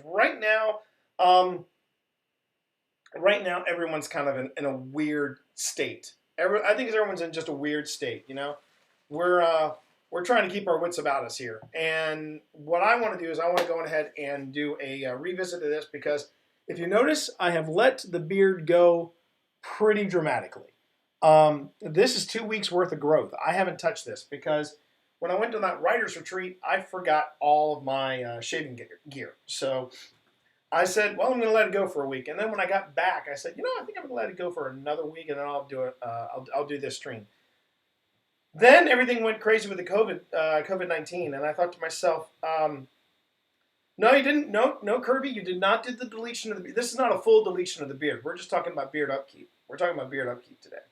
Right now, um, right now everyone's kind of in a weird state. I think everyone's in just a weird state. We're we're trying to keep our wits about us here. And what I want to do is I want to go ahead and do a revisit of this because if you notice, I have let the beard go pretty dramatically. This is 2 weeks worth of growth. I haven't touched this because when I went to that writer's retreat, I forgot all of my shaving gear. So I said, well, I'm going to let it go for a week. And then when I got back, I said, I think I'm going to let it go for another week, and then I'll do it. I'll do this stream. Then everything went crazy with the COVID-19, and I thought to myself, no, you didn't. No, Kirby, you did not do the deletion of the beard. This is not a full deletion of the beard. We're just talking about beard upkeep. We're talking about beard upkeep today.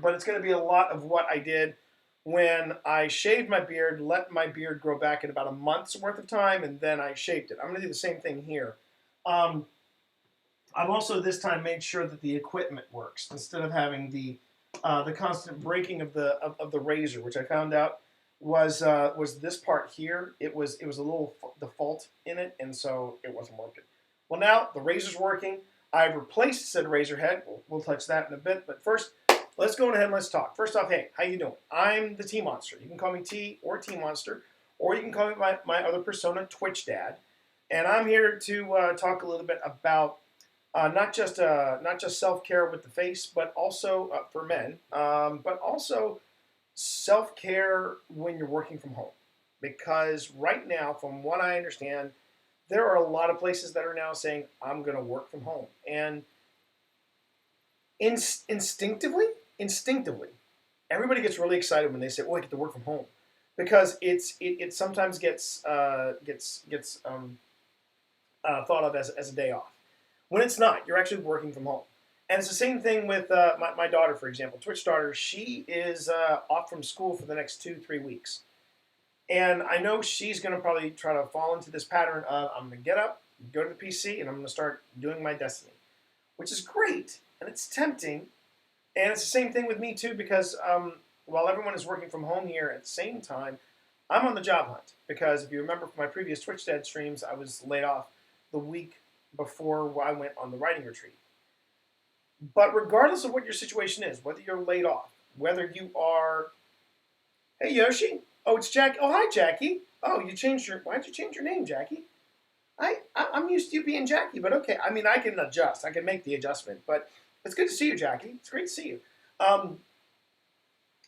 But it's going to be a lot of what I did when I shaved my beard, let my beard grow back in about a month's worth of time, and then I shaved it. I'm going to do the same thing here. Um, I've also this time made sure that the equipment works instead of having the constant breaking of the razor, which I found out was this part here. It was a little default in it, and so it wasn't working. Well, now the razor's working. I've replaced said razor head. We'll touch that in a bit, but first, let's go ahead and let's talk. First off, hey, how you doing? I'm the T Monster. You can call me T or T Monster, or you can call me my other persona, Twitch Dad, and I'm here to talk a little bit about not just self care with the face, but also for men, but also self care when you're working from home. Because right now, from what I understand, there are a lot of places that are now saying I'm going to work from home, and instinctively, everybody gets really excited when they say, "Oh, I get to work from home," because it sometimes gets thought of as a day off. When it's not, you're actually working from home. And it's the same thing with my daughter, for example, Twitch daughter. She is off from school for the next 2, 3 weeks. And I know she's going to probably try to fall into this pattern of I'm going to get up, go to the PC, and I'm going to start doing my destiny, which is great and it's tempting. And it's the same thing with me too, because while everyone is working from home here at the same time, I'm on the job hunt. Because if you remember from my previous Twitch Dad streams, I was laid off the week before I went on the writing retreat. But regardless of what your situation is, whether you're laid off, whether you are, hey Yoshi, oh it's Jack, oh hi Jackie, oh why'd you change your name, Jackie? I'm used to you being Jackie, but okay. I mean, I can adjust, I can make the adjustment, but it's good to see you, Jackie. It's great to see you. Um,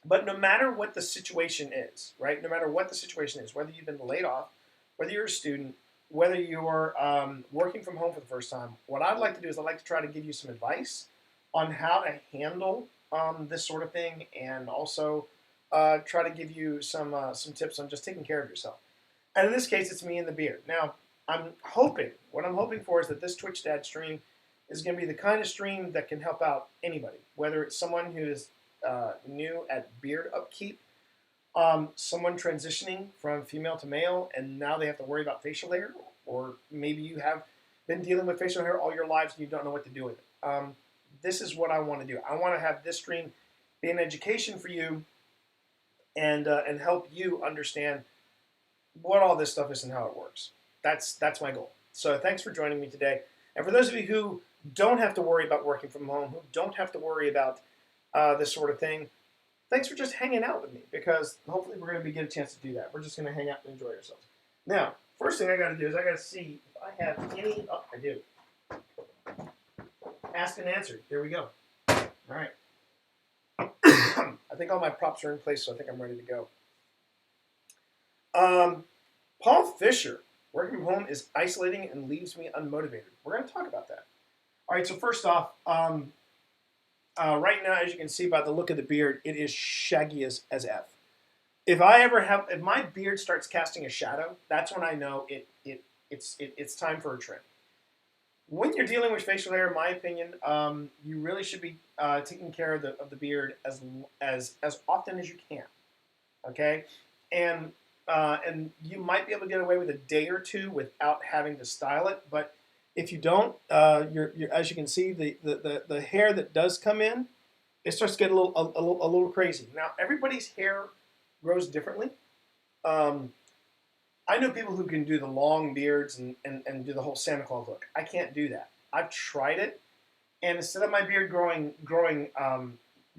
but no matter what the situation is, right? No matter what the situation is, whether you've been laid off, whether you're a student, whether you're working from home for the first time, what I'd like to do is I'd like to try to give you some advice on how to handle this sort of thing, and also try to give you some tips on just taking care of yourself. And in this case, it's me and the beard. Now, what I'm hoping for is that this Twitch Dad stream is going to be the kind of stream that can help out anybody, whether it's someone who is new at beard upkeep, someone transitioning from female to male, and now they have to worry about facial hair, or maybe you have been dealing with facial hair all your lives and you don't know what to do with it. This is what I want to do. I want to have this stream be an education for you, and help you understand what all this stuff is and how it works. That's my goal. So thanks for joining me today. And for those of you who don't have to worry about working from home, who don't have to worry about this sort of thing, thanks for just hanging out with me, because hopefully we're going to get a chance to do that. We're just going to hang out and enjoy ourselves. Now, first thing I got to do is I got to see if I have any. Oh, I do. Ask and answer. Here we go. All right. I think all my props are in place, so I think I'm ready to go. Paul Fisher, working from home is isolating and leaves me unmotivated. We're going to talk about that. All right, so first off, right now, as you can see by the look of the beard, it is shaggy as F. If my beard starts casting a shadow, that's when I know it's time for a trim. When you're dealing with facial hair, in my opinion, you really should be taking care of the beard as often as you can. Okay, and you might be able to get away with a day or two without having to style it. But if you don't, you're as you can see, the hair that does come in, it starts to get a little crazy. Now, everybody's hair grows differently. I know people who can do the long beards and do the whole Santa Claus look. I can't do that. I've tried it, and instead of my beard growing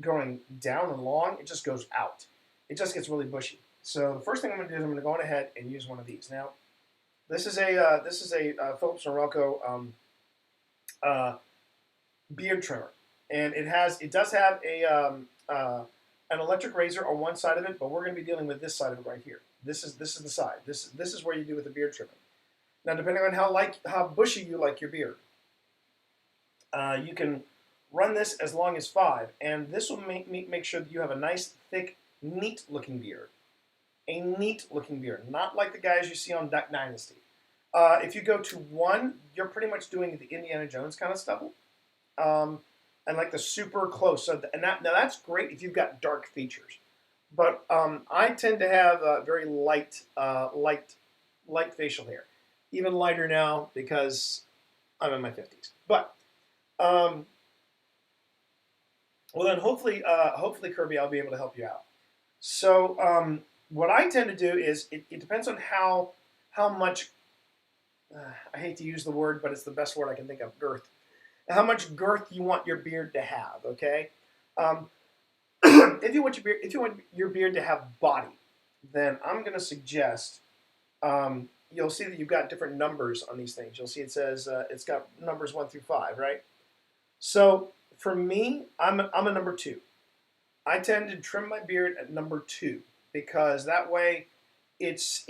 down and long, it just goes out. It just gets really bushy. So the first thing I'm going to do is I'm going to go on ahead and use one of these. Now, this is a Philips Norelco uh, beard trimmer, and it does have an electric razor on one side of it, but we're going to be dealing with this side of it right here. This is the side. This is where you do with the beard trimming. Now, depending on how bushy you like your beard, you can run this as long as 5, and this will make sure that you have a nice, thick, neat-looking beard. A neat-looking beard, not like the guys you see on Duck Dynasty. If you go to 1, you're pretty much doing the Indiana Jones kind of stubble, and like the super close. Now that's great if you've got dark features, but I tend to have very light facial hair, even lighter now because I'm in my 50s. But well, then hopefully Kirby, I'll be able to help you out. So what I tend to do is it depends on how much I hate to use the word, but it's the best word I can think of, girth. How much girth you want your beard to have, okay? If you want your beard to have body, then I'm going to suggest you'll see that you've got different numbers on these things. You'll see it says it's got numbers 1 through 5, right? So for me, I'm a number 2. I tend to trim my beard at number 2 because that way it's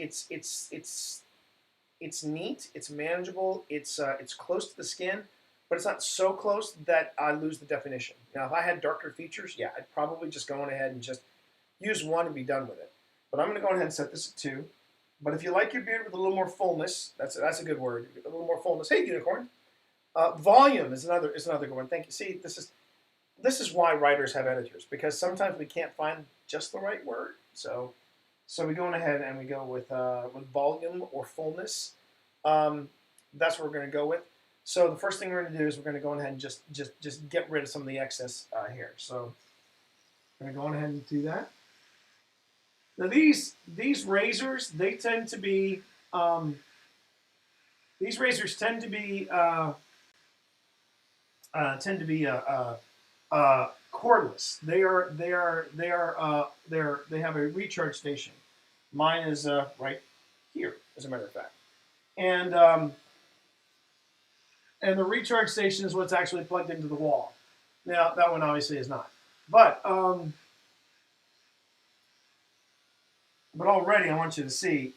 neat, it's manageable, it's close to the skin, but it's not so close that I lose the definition. Now, if I had darker features, yeah, I'd probably just go on ahead and just use 1 and be done with it. But I'm going to go ahead and set this at 2. But if you like your beard with a little more fullness, that's a good word, a little more fullness. Hey, unicorn. Volume is another good one. Thank you. See, this is why writers have editors, because sometimes we can't find just the right word. So we go on ahead and we go with volume or fullness. That's what we're going to go with. So the first thing we're going to do is we're going to go on ahead and just get rid of some of the excess hair. So I'm going to go on ahead and do that. Now these razors, they tend to be these razors tend to be cordless. They have a recharge station. Mine is right here, as a matter of fact, and the recharge station is what's actually plugged into the wall. Now that one obviously is not, but already I want you to see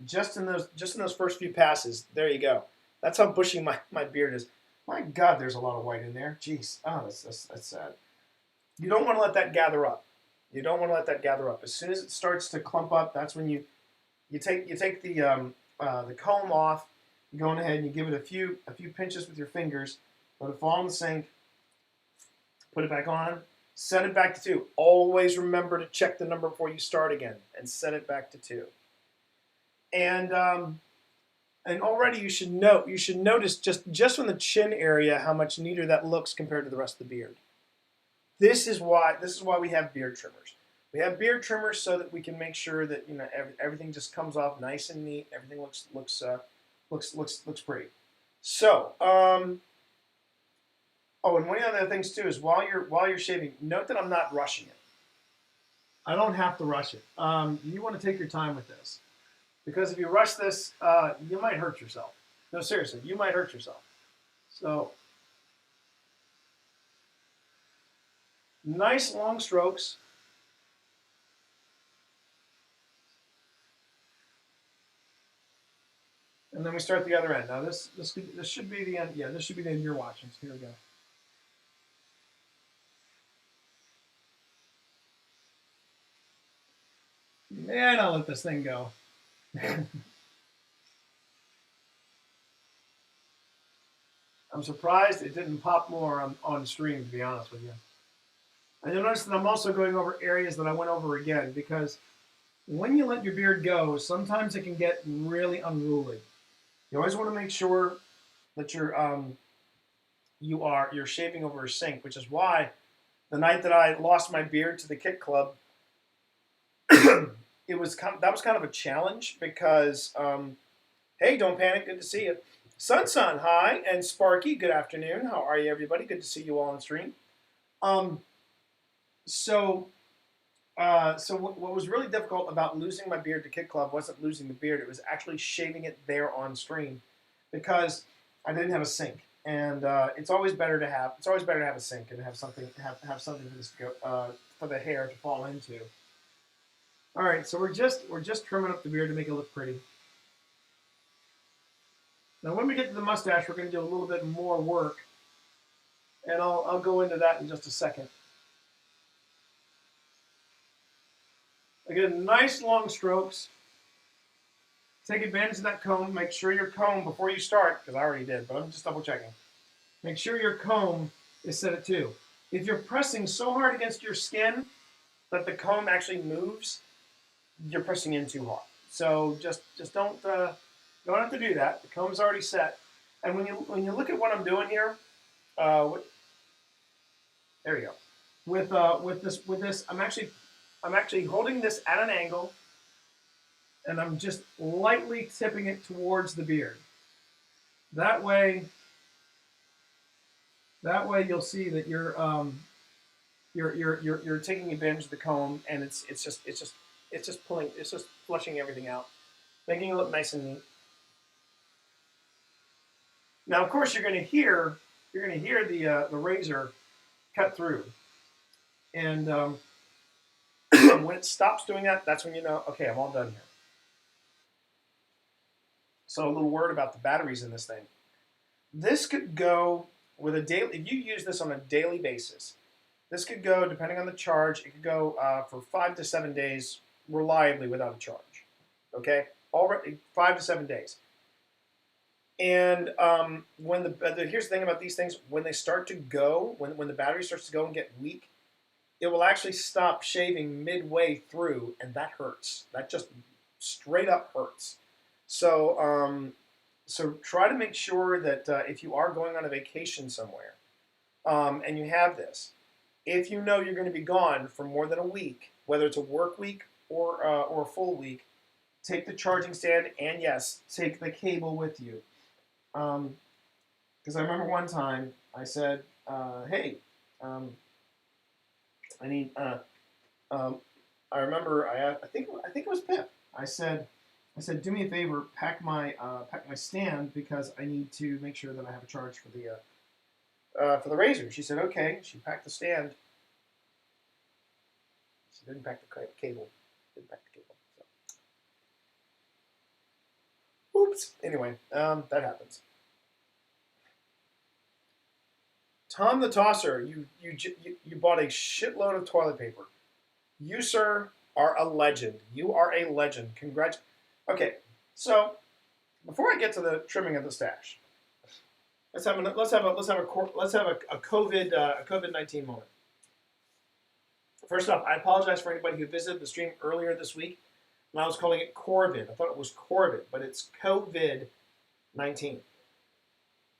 just in those first few passes. There you go. That's how bushy my beard is. My God, there's a lot of white in there. Jeez, that's sad. You don't want to let that gather up. You don't want to let that gather up. As soon as it starts to clump up, that's when you take the comb off. You go on ahead and you give it a few pinches with your fingers. Let it fall in the sink. Put it back on. Set it back to 2. Always remember to check the number before you start again, and set it back to 2. And already you should notice just from the chin area how much neater that looks compared to the rest of the beard. This is why we have beard trimmers. We have beard trimmers so that we can make sure that everything just comes off nice and neat. Everything looks pretty. So oh, and one of the other things too is while you're shaving, note that I'm not rushing it. I don't have to rush it. You want to take your time with this, because if you rush this, you might hurt yourself. No, seriously, you might hurt yourself. So nice long strokes. And then we start the other end. Now this should be the end. Yeah, this should be the end you're watching. So here we go. Man, I'll let this thing go. I'm surprised it didn't pop more on stream, to be honest with you. And you'll notice that I'm also going over areas that I went over again, because when you let your beard go, sometimes it can get really unruly. You always want to make sure that you're shaving over a sink, which is why the night that I lost my beard to the Kit Club, that was kind of a challenge because hey, don't panic. Good to see you. Sun, hi, and Sparky. Good afternoon. How are you, everybody? Good to see you all on stream. Um, so what was really difficult about losing my beard to Kid Club wasn't losing the beard; it was actually shaving it there on stream, because I didn't have a sink, and it's always better to have a sink and have something for this to go, for the hair to fall into. All right, so we're just trimming up the beard to make it look pretty. Now, when we get to the mustache, we're going to do a little bit more work, and I'll go into that in just a second. Again, nice long strokes. Take advantage of that comb. Make sure your comb, before you start, because I already did, but I'm just double checking. Make sure your comb is set at 2. If you're pressing so hard against your skin that the comb actually moves, you're pressing in too hard. So just don't have to do that. The comb's already set. And when you look at what I'm doing here, there you go. With this, I'm actually holding this at an angle, and I'm just lightly tipping it towards the beard. That way you'll see that you're taking advantage of the comb, and it's just flushing everything out, making it look nice and neat. Now, of course, you're going to hear the razor cut through, and when it stops doing that, that's when you know, okay, I'm all done here. So a little word about the batteries in this thing. This could go with a daily. If you use this on a daily basis, this could go, depending on the charge, it could go for 5 to 7 days reliably without a charge. Okay, already 5 to 7 days. And here's the thing about these things: when they start to go, when the battery starts to go and get weak, it will actually stop shaving midway through, and that hurts. That just straight up hurts. So so try to make sure that if you are going on a vacation somewhere, and you have this, if you know you're going to be gone for more than a week, whether it's a work week or a full week, take the charging stand, and yes, take the cable with you. Because I remember one time I said, "Hey, I need." I remember I think it was Pip. I said, "Do me a favor, pack my stand, because I need to make sure that I have a charge for the razor." She said, "Okay." She packed the stand. She didn't pack the cable. Didn't pack the cable. So. Oops. Anyway, that happens. Tom the Tosser, you bought a shitload of toilet paper. You, sir, are a legend. You are a legend. Congrats. Okay, so before I get to the trimming of the stash, let's have a COVID-19 moment. First off, I apologize for anybody who visited the stream earlier this week, and I was calling it Corvid. I thought it was Corvid, but it's COVID-19.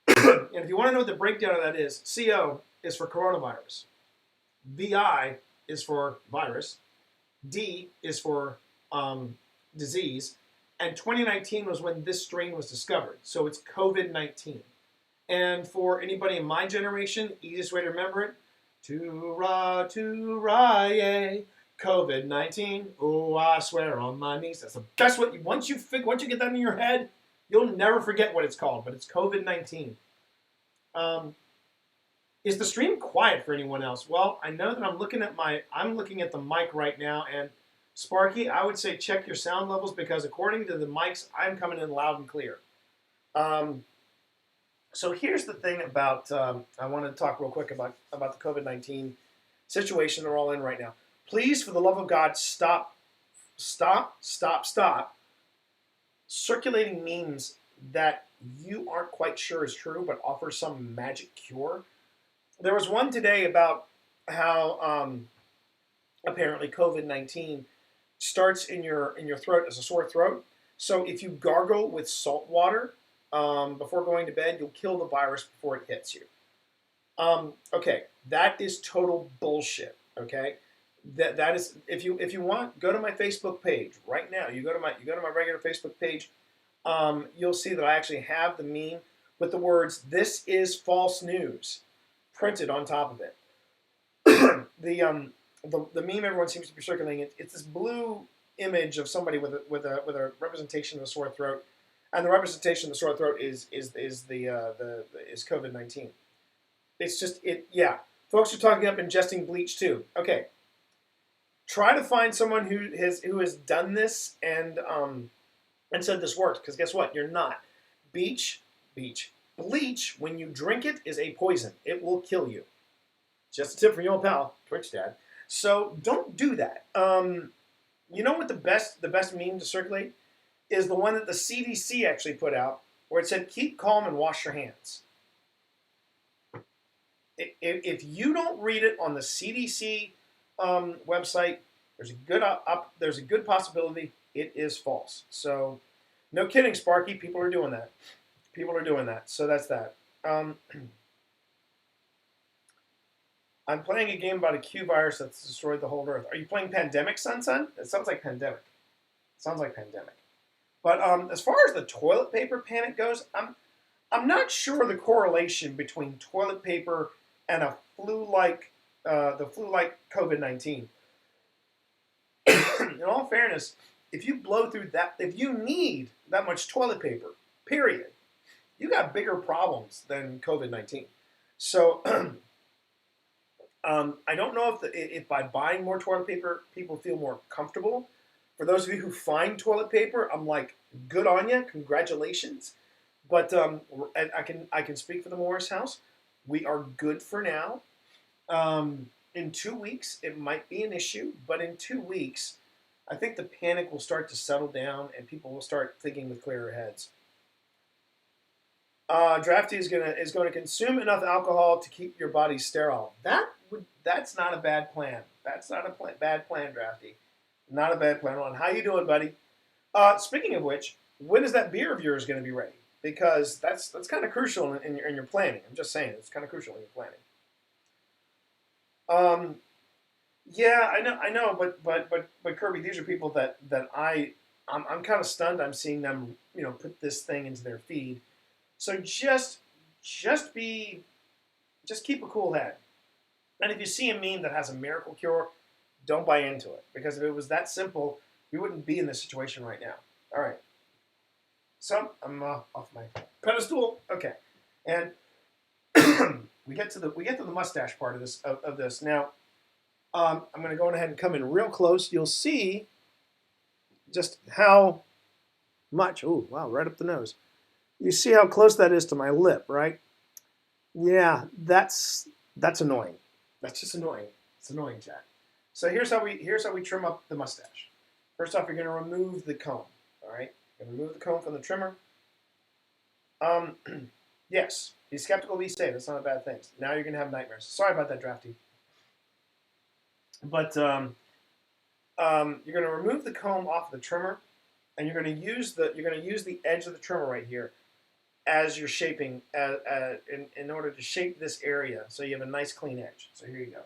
And if you want to know what the breakdown of that is, CO is for coronavirus, VI is for virus, D is for disease, and 2019 was when this strain was discovered. So it's COVID-19. And for anybody in my generation, easiest way to remember it, to-ra, yay, COVID-19. Oh, I swear on my knees. That's the best way. Once you get that in your head, you'll never forget what it's called, but it's COVID-19. Is the stream quiet for anyone else? Well, I know that I'm looking at the mic right now, and Sparky, I would say check your sound levels, because according to the mics, I'm coming in loud and clear. So here's the thing about, I want to talk real quick about the COVID-19 situation they're all in right now. Please, for the love of God, stop circulating memes that you aren't quite sure is true, but offer some magic cure. There was one today about how apparently COVID-19 starts in your throat as a sore throat. So if you gargle with salt water before going to bed, you'll kill the virus before it hits you. Okay, that is total bullshit. Okay, That is, if you want, go to my Facebook page right now. You go to my regular Facebook page. You'll see that I actually have the meme with the words "This is false news" printed on top of it. The meme everyone seems to be circulating, it's this blue image of somebody with a representation of a sore throat, and the representation of the sore throat is COVID-19. It's just it yeah. Folks are talking up ingesting bleach too. Okay, try to find someone who has done this and said this works, because guess what? You're not. Beach beach Bleach, when you drink it, is a poison. It will kill you. Just a tip from your old pal, Twitch Dad. So don't do that. You know what the best meme to circulate is the one that the CDC actually put out, where it said, "Keep calm and wash your hands." If you don't read it on the CDC website, there's a good possibility it is false. So, no kidding, Sparky. People are doing that. People are doing that. So that's that. I'm playing a game about a Q virus that's destroyed the whole Earth. Are you playing Pandemic, Sun? It sounds like Pandemic. Sounds like Pandemic. But as far as the toilet paper panic goes, I'm not sure the correlation between toilet paper and a flu-like COVID-19. In all fairness, if you blow through that, if you need that much toilet paper, period, you got bigger problems than COVID-19. So I don't know if by buying more toilet paper, people feel more comfortable. For those of you who find toilet paper, I'm like, good on you, congratulations. But I can speak for the Morris house. We are good for now. In 2 weeks, it might be an issue, but in 2 weeks, I think the panic will start to settle down and people will start thinking with clearer heads. Drafty is going to consume enough alcohol to keep your body sterile. That's not a bad plan. That's not a bad plan, Drafty. Not a bad plan. How you doing, buddy? Speaking of which, when is that beer of yours going to be ready? Because that's kind of crucial in your planning. I'm just saying, it's kind of crucial in your planning. Yeah, I know, but Kirby, these are people that I'm kind of stunned. I'm seeing them, put this thing into their feed. So just keep a cool head. And if you see a meme that has a miracle cure, don't buy into it, because if it was that simple, we wouldn't be in this situation right now. All right. So I'm off my pedestal. Okay, and we get to the mustache part of this now. I'm going to go ahead and come in real close. You'll see just how much. Oh, wow, right up the nose. You see how close that is to my lip, right? Yeah, that's annoying. That's just annoying. It's annoying, Jack. So here's how we trim up the mustache. First off, you're going to remove the comb. All right, you're going to remove the comb from the trimmer. Yes, be skeptical, be safe. That's not a bad thing. Now you're going to have nightmares. Sorry about that, Drafty. But you're going to remove the comb off the trimmer, and you're going to use the edge of the trimmer right here as you're shaping in order to shape this area so you have a nice clean edge. So here you go.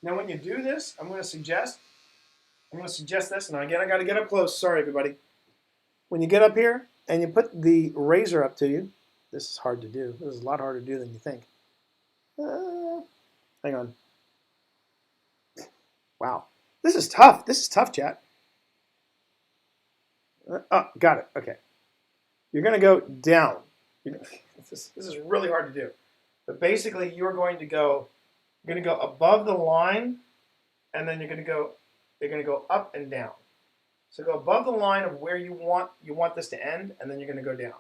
Now when you do this, I'm going to suggest this. Now again, I got to get up close. Sorry, everybody. When you get up here and you put the razor up to you, this is hard to do. This is a lot harder to do than you think. Hang on. Wow. This is tough. This is tough, chat. Oh, got it. Okay. You're going to go down. This is really hard to do. But basically, you're going to go above the line, and then you're going to go up and down. So go above the line of where you want this to end, and then you're going to go down.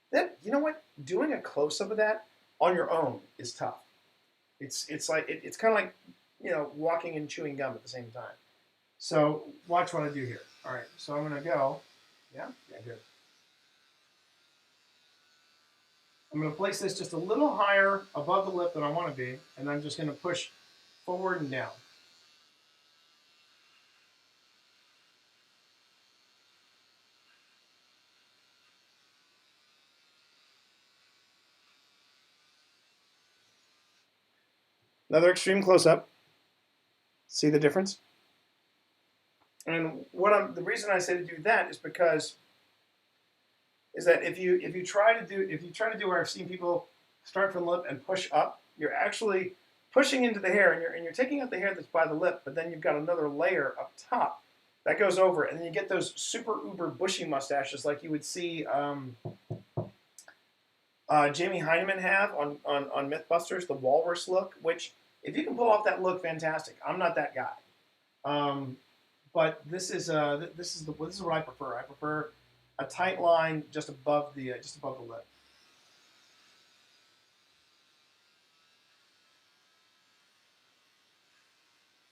Then, you know what? Doing a close-up of that on your own is tough. It's kind of like, walking and chewing gum at the same time. So watch what I do here. All right, so I'm going to go, here. I'm going to place this just a little higher above the lip than I want to be, and I'm just going to push forward and down. Another extreme close-up. See the difference? And the reason I say to do that is because if you try to do where I've seen people start from the lip and push up, you're actually pushing into the hair, and you're taking out the hair that's by the lip, but then you've got another layer up top that goes over it, and then you get those super uber bushy mustaches like you would see Jamie Hyneman have on MythBusters, the walrus look. Which, if you can pull off that look, fantastic. I'm not that guy, but this is what I prefer. I prefer a tight line just above the lip.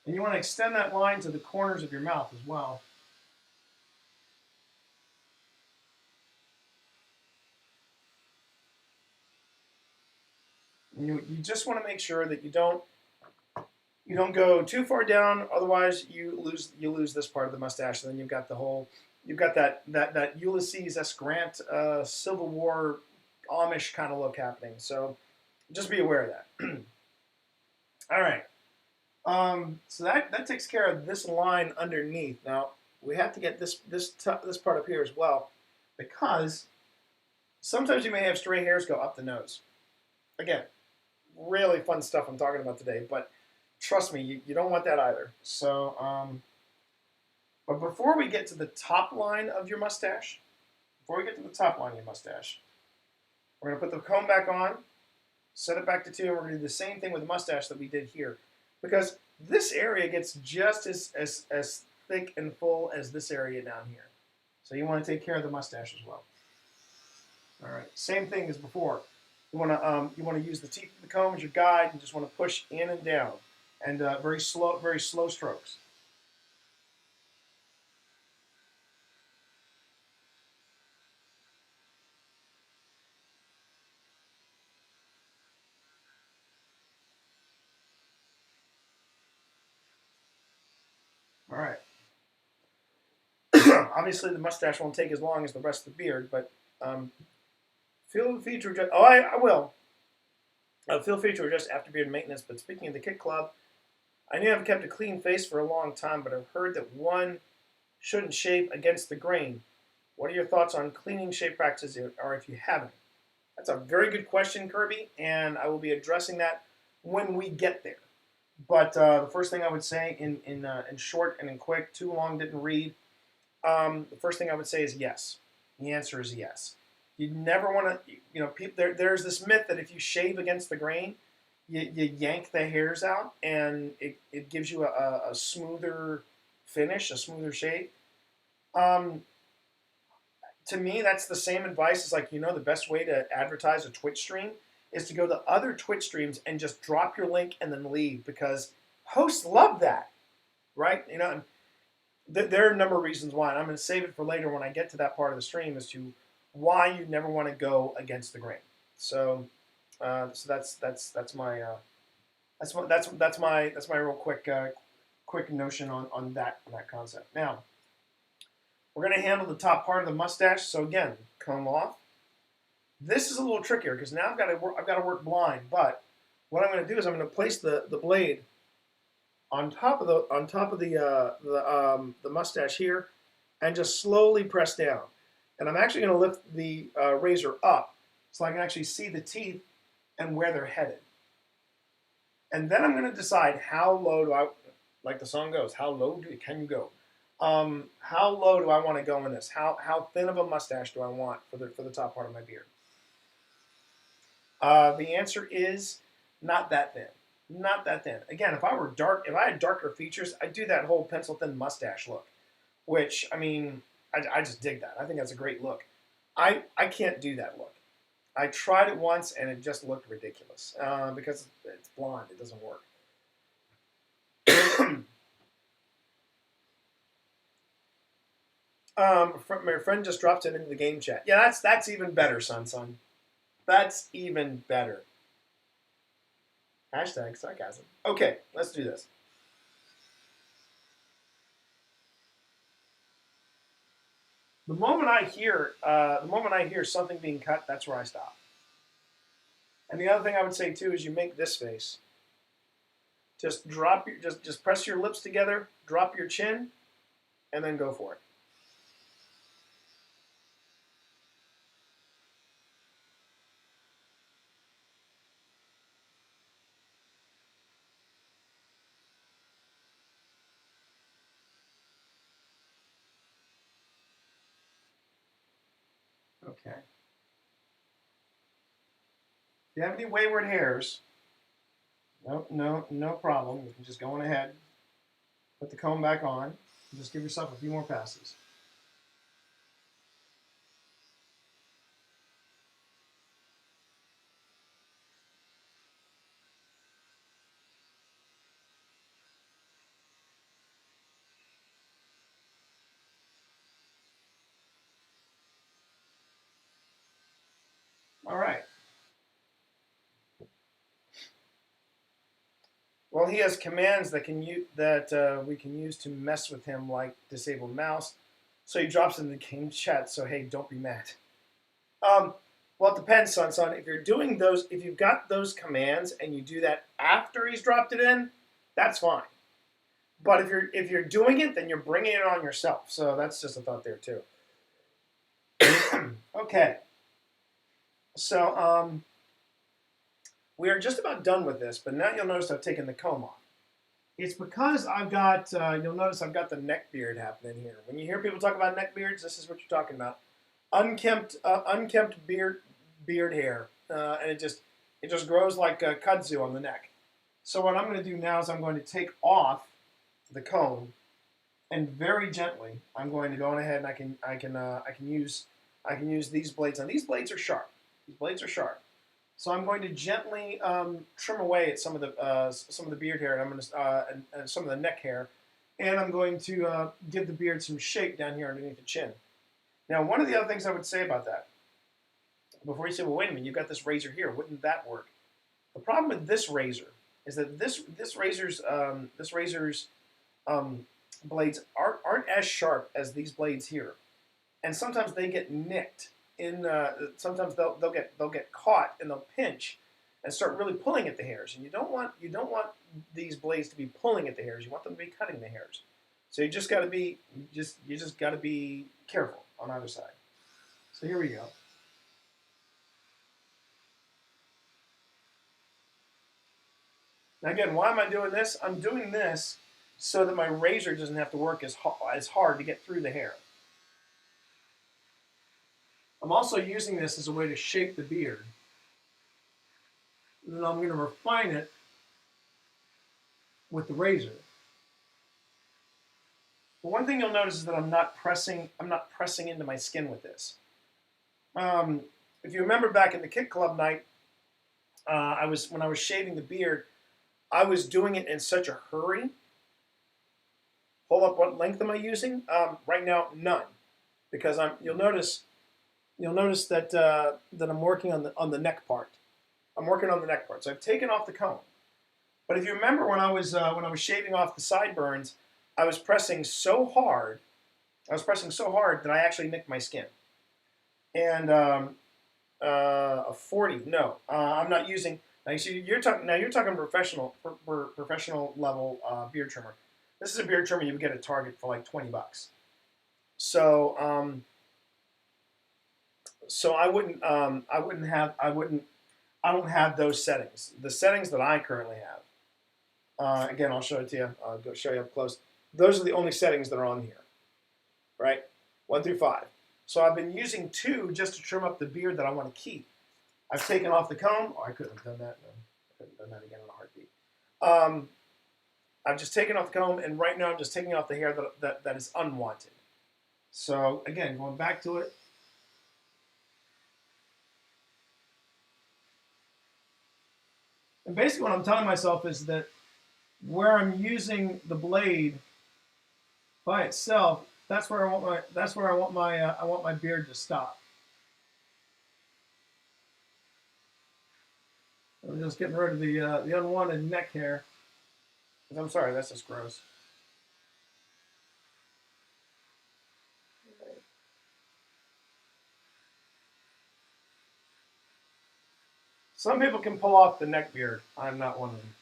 And you want to extend that line to the corners of your mouth as well. And you just want to make sure that you don't go too far down. Otherwise, you lose this part of the mustache. And then you've got that Ulysses S. Grant Civil War Amish kind of look happening. So just be aware of that. All right. So that takes care of this line underneath. Now we have to get this part up here as well, because sometimes you may have stray hairs go up the nose. Again, really fun stuff I'm talking about today, but trust me, you don't want that either. So, but before we get to the top line of your mustache, we're going to put the comb back on, set it back to 2, and we're going to do the same thing with the mustache that we did here. Because this area gets just as thick and full as this area down here. So you want to take care of the mustache as well. All right, same thing as before. You want to use the teeth of the comb as your guide, and just want to push in and down, and very slow strokes. All right. Obviously, the mustache won't take as long as the rest of the beard, but feel free to adjust. Oh, I will. Feel free to adjust after beard maintenance. But speaking of the Kit Club, I knew I've kept a clean face for a long time, but I've heard that one shouldn't shave against the grain. What are your thoughts on cleaning shave practices, or if you haven't? That's a very good question, Kirby, and I will be addressing that when we get there. But the first thing I would say, in short and in quick, too long didn't read. The first thing I would say is yes. The answer is yes. You never want to, there's this myth that if you shave against the grain, you yank the hairs out, and it gives you a smoother finish, a smoother shave. To me, that's the same advice as the best way to advertise a Twitch stream is to go to other Twitch streams and just drop your link and then leave, because hosts love that, right? There are a number of reasons why, and I'm going to save it for later when I get to that part of the stream as to why you never want to go against the grain. So, that's my real quick notion on that concept. Now, we're going to handle the top part of the mustache. So again, comb off. This is a little trickier because now I've got to work blind. But what I'm going to do is I'm going to place the blade on top of the mustache here, and just slowly press down. And I'm actually going to lift the razor up so I can actually see the teeth and where they're headed. And then I'm going to decide how low do I, like the song goes, how low can you go? How low do I want to go in this? How thin of a mustache do I want for the top part of my beard? The answer is not that thin. Not that thin. Again, if I had darker features, I'd do that whole pencil thin mustache look, which, I mean, I just dig that. I think that's a great look. I can't do that look. I tried it once and it just looked ridiculous because it's blonde. It doesn't work. My friend just dropped it into the game chat. Yeah, that's even better, son. That's even better. Hashtag sarcasm. Okay, let's do this. The moment I hear something being cut, that's where I stop. And the other thing I would say too is you make this face. Just drop your just press your lips together, drop your chin, and then go for it. Okay. If you have any wayward hairs, no problem. You can just go on ahead, put the comb back on, and just give yourself a few more passes. All right. Well, he has commands that we can use to mess with him, like disable mouse. So he drops in the game chat. So hey, don't be mad. Um, well, it depends, son. If you're doing those, if you've got those commands and you do that after he's dropped it in, that's fine. But if you're doing it, then you're bringing it on yourself. So that's just a thought there too. Okay. So we are just about done with this, but now you'll notice I've taken the comb off. It's because I've got, you'll notice I've got the neck beard happening here. When you hear people talk about neck beards, this is what you're talking about. Unkempt beard hair, and it just grows like a kudzu on the neck. So what I'm going to do now is I'm going to take off the comb, and very gently I'm going to go on ahead and I can use these blades. Now these blades are sharp. These blades are sharp. So I'm going to gently trim away at some of the beard hair, and I'm going to and some of the neck hair, and I'm going to give the beard some shape down here underneath the chin. Now, one of the other things I would say about that, before you say, well, wait a minute, you've got this razor here, wouldn't that work? The problem with this razor is that this razor's blades aren't as sharp as these blades here, and sometimes they get nicked. Sometimes they'll get caught and they'll pinch and start really pulling at the hairs. And you don't want these blades to be pulling at the hairs. You want them to be cutting the hairs. So you just got to be careful on either side. So here we go. Now again, why am I doing this? I'm doing this so that my razor doesn't have to work as hard to get through the hair. I'm also using this as a way to shape the beard. And then I'm going to refine it with the razor. But one thing you'll notice is that I'm not pressing into my skin with this. If you remember back in the Kit Club night, when I was shaving the beard, I was doing it in such a hurry. Hold up, what length am I using? Right now, none, because you'll notice that that I'm working on the neck part. I'm working on the neck part. So I've taken off the comb. But if you remember when I was shaving off the sideburns, I was pressing so hard. That I actually nicked my skin. And a 40. No, I'm not using. Now you see, you're talking professional level beard trimmer. This is a beard trimmer you would get at Target for like $20. So I don't have those settings. The settings that I currently have. Again, I'll show it to you. I'll go show you up close. Those are the only settings that are on here, right? 1 through 5. So I've been using 2 just to trim up the beard that I want to keep. I've taken off the comb. Oh, I couldn't have done that. No, I couldn't have done that again in a heartbeat. I've just taken off the comb, and right now I'm just taking off the hair that is unwanted. So again, going back to it. And basically what I'm telling myself is that where I'm using the blade by itself, that's where I want my beard to stop. I'm just getting rid of the unwanted neck hair. I'm sorry, that's just gross. Some people can pull off the neck beard. I'm not one of them.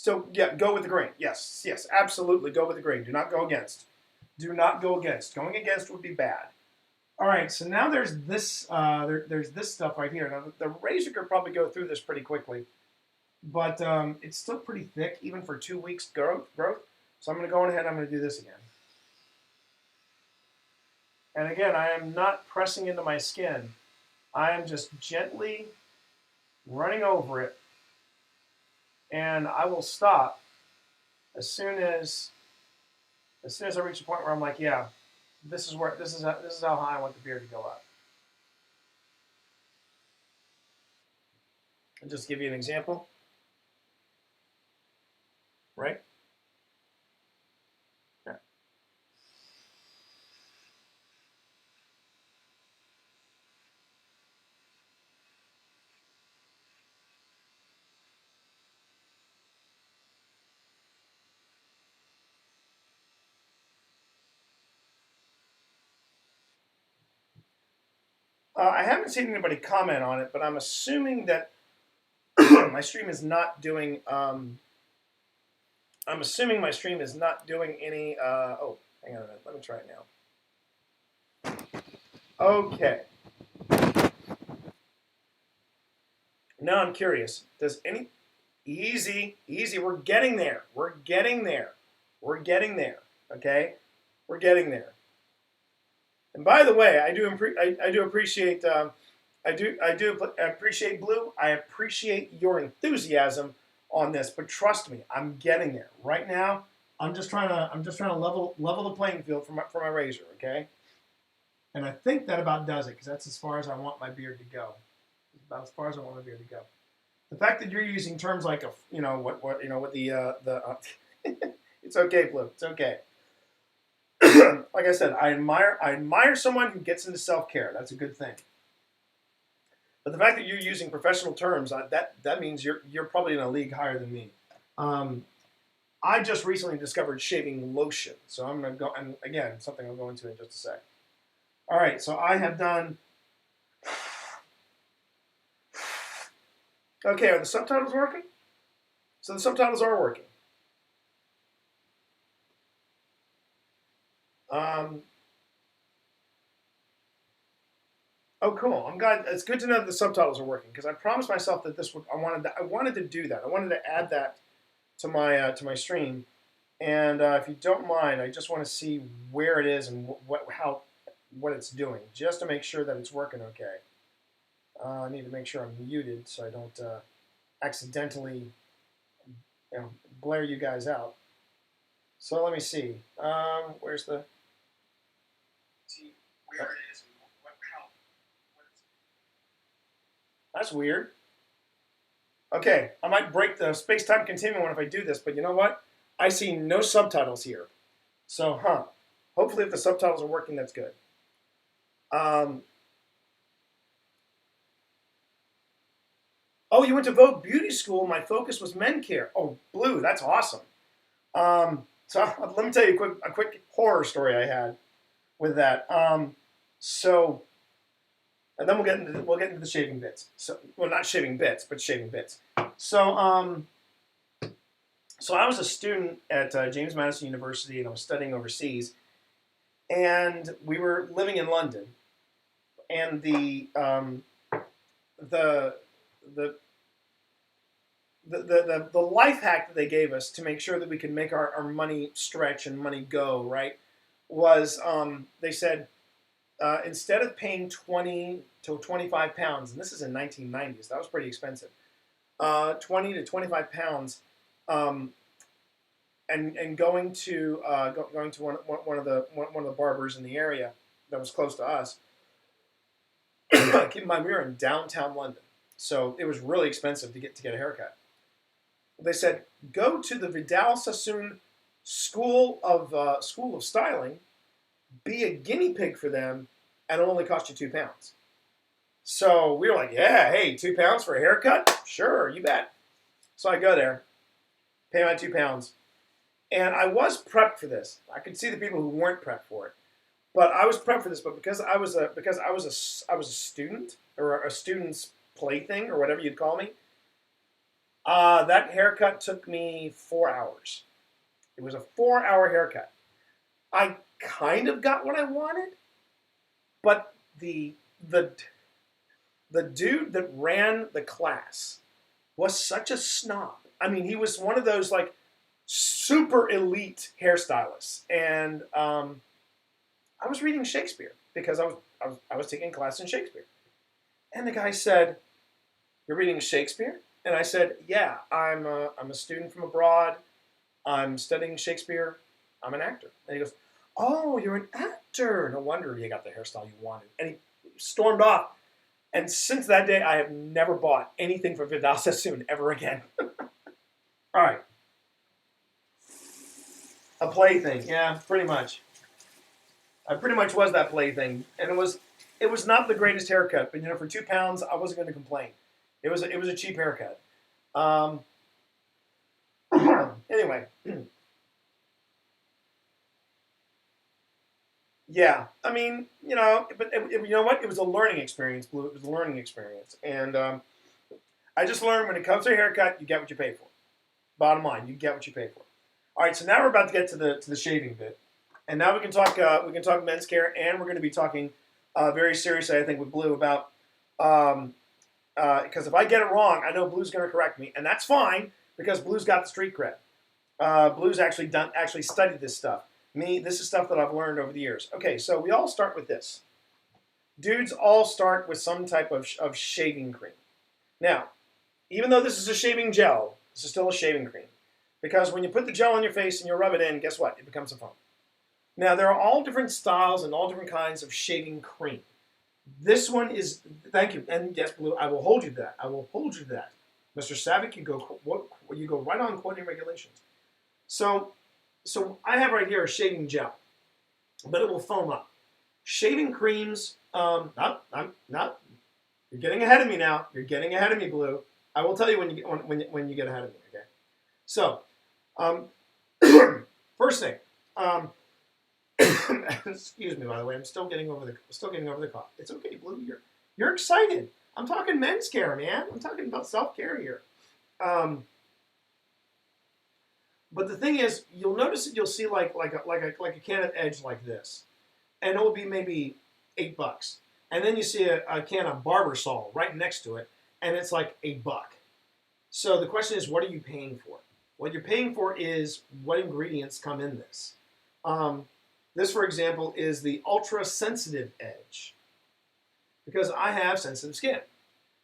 Still, yeah, go with the grain. Yes, yes, absolutely, go with the grain. Do not go against. Do not go against. Going against would be bad. All right, so now there's this. There's this stuff right here. Now the razor could probably go through this pretty quickly, but it's still pretty thick, even for 2 weeks growth. So I'm going to go ahead. I'm going to do this again. And again, I am not pressing into my skin. I am just gently running over it, and I will stop as soon as I reach a point where I'm like, yeah, this is how high I want the beard to go up. I'll just give you an example, right? Yeah. I haven't seen anybody comment on it, but I'm assuming that my stream is not doing. I'm assuming my stream is not doing any. Oh, hang on a minute. Let me try it now. Okay. Now I'm curious. Does any easy? We're getting there. We're getting there. We're getting there. Okay, we're getting there. And by the way, I do appreciate. I do appreciate Blue. I appreciate your enthusiasm on this, but trust me, I'm getting there. Right now, I'm just trying to level the playing field for my razor, okay? And I think that about does it, because that's as far as I want my beard to go. About as far as I want my beard to go. The fact that you're using terms like it's okay, Blue. It's okay. Like I said, I admire someone who gets into self-care. That's a good thing. But the fact that you're using professional terms, that means you're probably in a league higher than me. I just recently discovered shaving lotion, so I'm gonna go, and again, something I'll go into in just a sec. All right, so I have done. Okay, are the subtitles working? So the subtitles are working. Oh, cool. I'm glad. It's good to know that the subtitles are working, because I promised myself that this would. I wanted to do that. I wanted to add that to my stream. And if you don't mind, I just want to see where it is and what it's doing, just to make sure that it's working okay. I need to make sure I'm muted so I don't accidentally, blare you guys out. So let me see. Where's the? See where it is and what it's. That's weird. Okay, I might break the space-time continuum if I do this, but you know what? I see no subtitles here. So, hopefully if the subtitles are working, that's good. Oh, you went to Vogue Beauty School. My focus was men care. Oh, Blue, that's awesome. So let me tell you a quick horror story I had with that. And then we'll get into the shaving bits. So, well, not shaving bits, but shaving bits. So, so I was a student at James Madison University, and I was studying overseas. And we were living in London, and the life hack that they gave us to make sure that we could make our money stretch and money go, right, was they said, instead of paying 20 to 25 pounds, and this is in 1990s, that was pretty expensive, 20 to 25 pounds, and going to one of the barbers in the area that was close to us. Keep in mind, we were in downtown London, so it was really expensive to get a haircut. They said, go to the Vidal Sassoon School of Styling, be a guinea pig for them, and it'll only cost you £2. So we were like, yeah, hey, £2 for a haircut? Sure, you bet. So I go there, pay my £2, and I was prepped for this. I could see the people who weren't prepped for it, but I was prepped for this. But because I was a student, or a student's plaything, or whatever you'd call me, That haircut took me 4 hours. It was a 4 hour haircut. I kind of got what I wanted, but the the dude that ran the class was such a snob. I mean, he was one of those like super elite hairstylists, and I was reading Shakespeare because I was taking a class in Shakespeare, and the guy said, "You're reading Shakespeare?" And I said, "Yeah, I'm a student from abroad. I'm studying Shakespeare. I'm an actor." And he goes, "Oh, you're an actor. No wonder you got the hairstyle you wanted." And he stormed off. And since that day, I have never bought anything from Vidal Sassoon ever again. All right, a plaything. Yeah, pretty much. I pretty much was that plaything, and it was not the greatest haircut, but for £2, I wasn't going to complain. It was a cheap haircut. Um, anyway, yeah. I mean, but you know what? It was a learning experience, Blue. It was a learning experience, and I just learned when it comes to a haircut, you get what you pay for. Bottom line, you get what you pay for. All right, so now we're about to get to the shaving bit, and now we can talk men's care, and we're going to be talking very seriously, I think, with Blue about because if I get it wrong, I know Blue's going to correct me, and that's fine because Blue's got the street cred. Blue's actually studied this stuff. Me, this is stuff that I've learned over the years. Okay, so we all start with this. Dudes all start with some type of shaving cream. Now, even though this is a shaving gel, this is still a shaving cream. Because when you put the gel on your face and you rub it in, guess what? It becomes a foam. Now, there are all different styles and all different kinds of shaving cream. This one is, thank you, and yes, Blue, I will hold you to that. I will hold you to that. Mr. Savick, you go right on quoting regulations. So I have right here a shaving gel, but it will foam up. Shaving creams, not. You're getting ahead of me now. You're getting ahead of me, Blue. I will tell you when you get ahead of me. Okay. So, first thing. Excuse me, by the way. I'm still getting over the cough. It's okay, Blue. You're excited. I'm talking men's care, man. I'm talking about self-care here. But the thing is, you'll notice that you'll see like a can of Edge like this, and it will be maybe $8. And then you see a can of Barbasol right next to it, and it's like $1. So the question is, what are you paying for? What you're paying for is what ingredients come in this. This, for example, is the Ultra Sensitive Edge, because I have sensitive skin.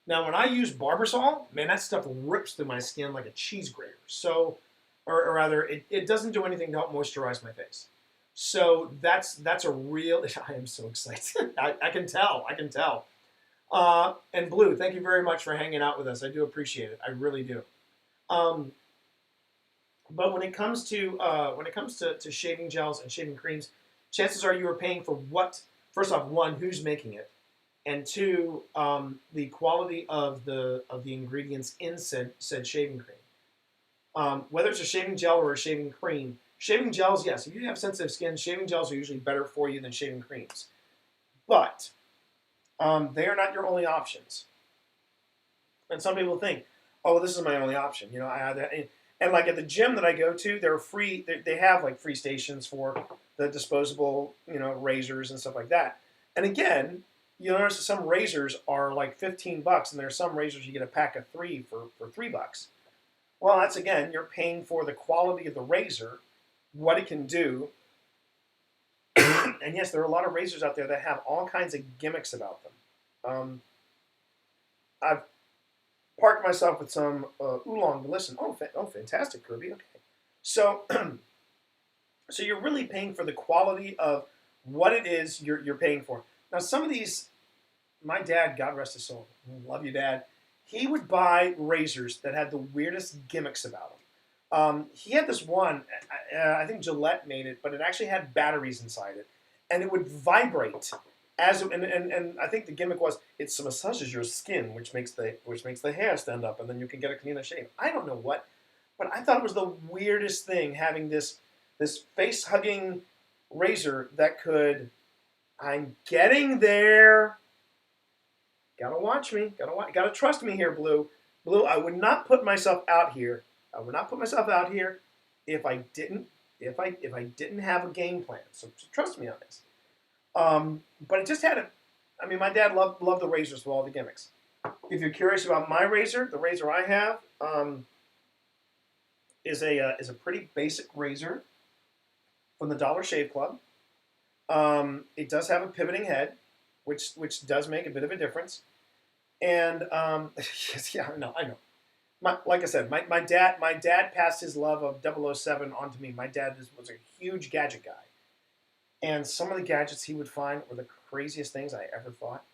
Now, when I use Barbasol, man, that stuff rips through my skin like a cheese grater. So, or rather, it doesn't do anything to help moisturize my face. So that's a real. I am so excited. I can tell. And Blue, thank you very much for hanging out with us. I do appreciate it. I really do. But when it comes to shaving gels and shaving creams, chances are you are paying for what? First off, one, who's making it, and two, the quality of the ingredients in said shaving cream. Whether it's a shaving gel or a shaving cream, shaving gels, yes, if you have sensitive skin, shaving gels are usually better for you than shaving creams. But they are not your only options. And some people think, oh, well, this is my only option. And like at the gym that I go to, they're free. They have like free stations for the disposable, razors and stuff like that. And again, you'll notice that some razors are like $15, and there are some razors you get a pack of 3 for $3. Well, that's again, you're paying for the quality of the razor, what it can do. And yes, there are a lot of razors out there that have all kinds of gimmicks about them. I've parked myself with some oolong. Listen, fantastic, Kirby. Okay, so so you're really paying for the quality of what it is you're paying for. Now, some of these, my dad, God rest his soul, love you, Dad. He would buy razors that had the weirdest gimmicks about them. He had this one, I think Gillette made it, but it actually had batteries inside it, and it would vibrate and I think the gimmick was it massages your skin, which makes the hair stand up, and then you can get a cleaner shave. I don't know what, but I thought it was the weirdest thing having this face hugging razor that could. I'm getting there. Gotta watch me. Gotta trust me here, Blue. Blue, I would not put myself out here. I would not put myself out here if I didn't if I didn't have a game plan. So trust me on this. But it just had a. I mean, my dad loved the razors with all the gimmicks. If you're curious about my razor, the razor I have is a pretty basic razor from the Dollar Shave Club. It does have a pivoting head, which does make a bit of a difference. And yes, yeah, I know. Like I said, my dad passed his love of 007 onto me. My dad was a huge gadget guy, and some of the gadgets he would find were the craziest things I ever thought.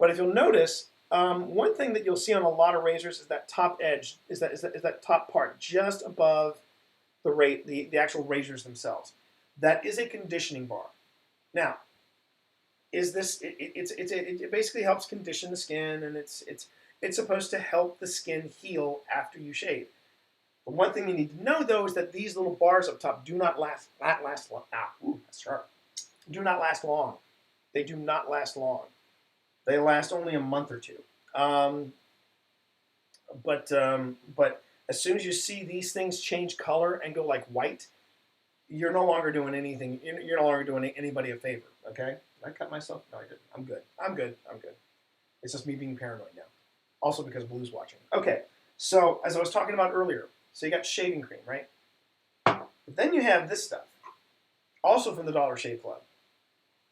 But if you'll notice, one thing that you'll see on a lot of razors is that top edge, is that top part just above the actual razors themselves. That is a conditioning bar. Now, is this it basically helps condition the skin, and it's supposed to help the skin heal after you shave. But one thing you need to know though is that these little bars up top do not last long. That's sharp. Do not last long. They do not last long. They last only a month or two. But as soon as you see these things change color and go like white, you're no longer doing anything. You're no longer doing anybody a favor. Okay? Did I cut myself? No, I didn't. I'm good. I'm good. I'm good. It's just me being paranoid now. Also because Blue's watching. Okay. So as I was talking about earlier, so you got shaving cream, right? But then you have this stuff, also from the Dollar Shave Club.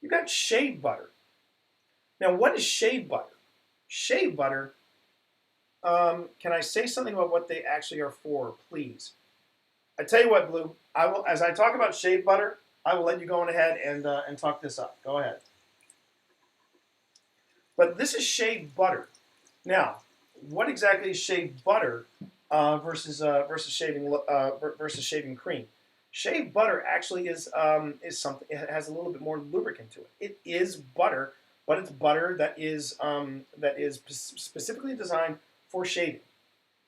You got shave butter. Now, what is shave butter? Shave butter. Can I say something about what they actually are for, please? I tell you what, Blue. I will, as I talk about shave butter, I will let you go on ahead and talk this up. Go ahead. But this is shave butter. Now, what exactly is shave butter versus shaving cream? Shave butter actually is something. It has a little bit more lubricant to it. It is butter, but it's butter that is specifically designed for shaving,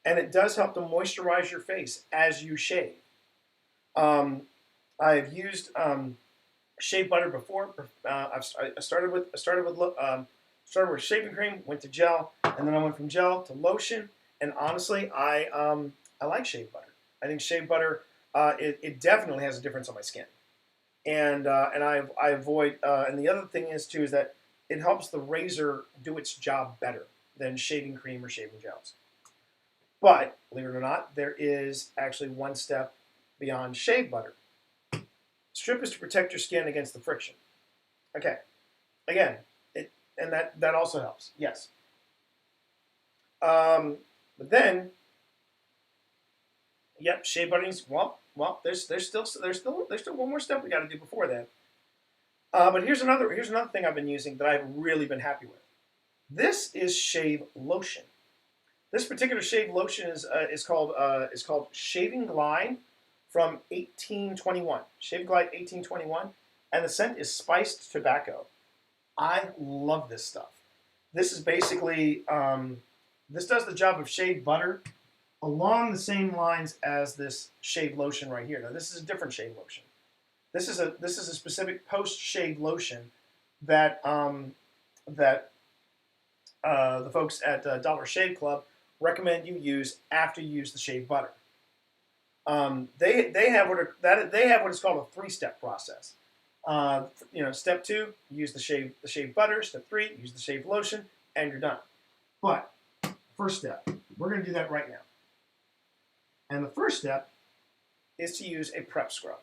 and it does help to moisturize your face as you shave. I've used shave butter before. I started with shaving cream, went to gel, and then I went from gel to lotion. And honestly, I like shave butter. I think shave butter it definitely has a difference on my skin, and I avoid. And the other thing is too is that it helps the razor do its job better than shaving cream or shaving gels. But believe it or not, there is actually one step beyond shave butter. Strip is to protect your skin against the friction. Okay, again, and that also helps. Yes. But then, yep, shave butter needs. Well, there's still one more step we got to do before that. But here's another thing I've been using that I've really been happy with. This is shave lotion. This particular shave lotion is called Shaving Glide from 1821. Shave Glide 1821, and the scent is spiced tobacco. I love this stuff. This is basically this does the job of shave butter along the same lines as this shave lotion right here. Now this is a different shave lotion. This is a specific post shave lotion that the folks at Dollar Shave Club recommend you use after you use the shave butter. They have what is called a 3-step process. Step 2, use the shave butter. Step 3, use the shave lotion, and you're done. But first step, we're going to do that right now. And the first step is to use a prep scrub.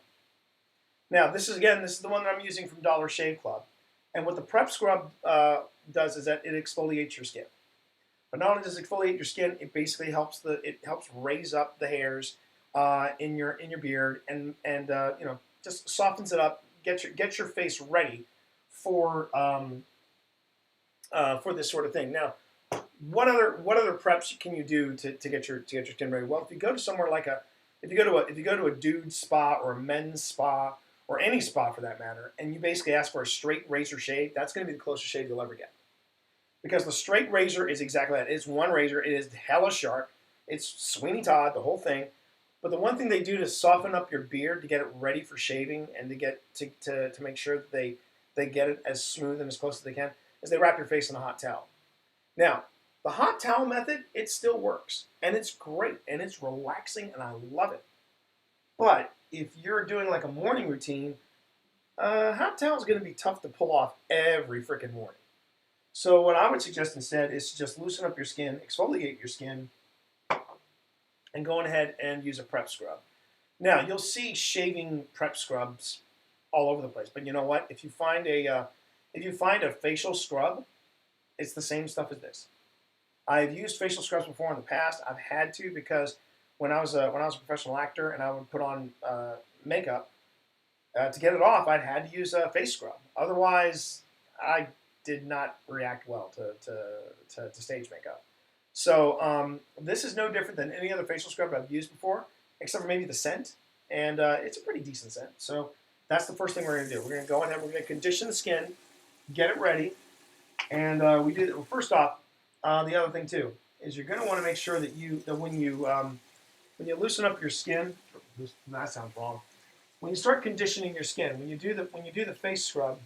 Now, this is the one that I'm using from Dollar Shave Club. And what the prep scrub does is that it exfoliates your skin. But not only does it exfoliate your skin, it basically helps raise up the hairs in your beard and just softens it up. Get your face ready for this sort of thing. Now, what other preps can you do to get your skin ready? Well, if you go to somewhere if you go to a dude spa or a men's spa or any spa for that matter, and you basically ask for a straight razor shave, that's going to be the closest shave you'll ever get. Because the straight razor is exactly that. It's one razor. It is hella sharp. It's Sweeney Todd, the whole thing. But the one thing they do to soften up your beard to get it ready for shaving and to get to make sure that they get it as smooth and as close as they can is they wrap your face in a hot towel. Now, The hot towel method, it still works, and it's great, and it's relaxing, and I love it. But if you're doing like a morning routine, hot towel is going to be tough to pull off every freaking morning. So what I would suggest instead is to just loosen up your skin, exfoliate your skin, and go ahead and use a prep scrub. Now you'll see shaving prep scrubs all over the place, but you know what? If you find a facial scrub, it's the same stuff as this. I've used facial scrubs before in the past. I've had to because when I was a professional actor and I would put on makeup to get it off, I'd had to use a face scrub. Otherwise, I did not react well to stage makeup. So this is no different than any other facial scrub I've used before, except for maybe the scent, and it's a pretty decent scent. So that's the first thing we're going to do. We're going to go ahead. We're going to condition the skin, get it ready, and we do. Well, first off, the other thing too is you're going to want to make sure that when you loosen up your skin, that sounds wrong. When you start conditioning your skin, when you do the face scrub,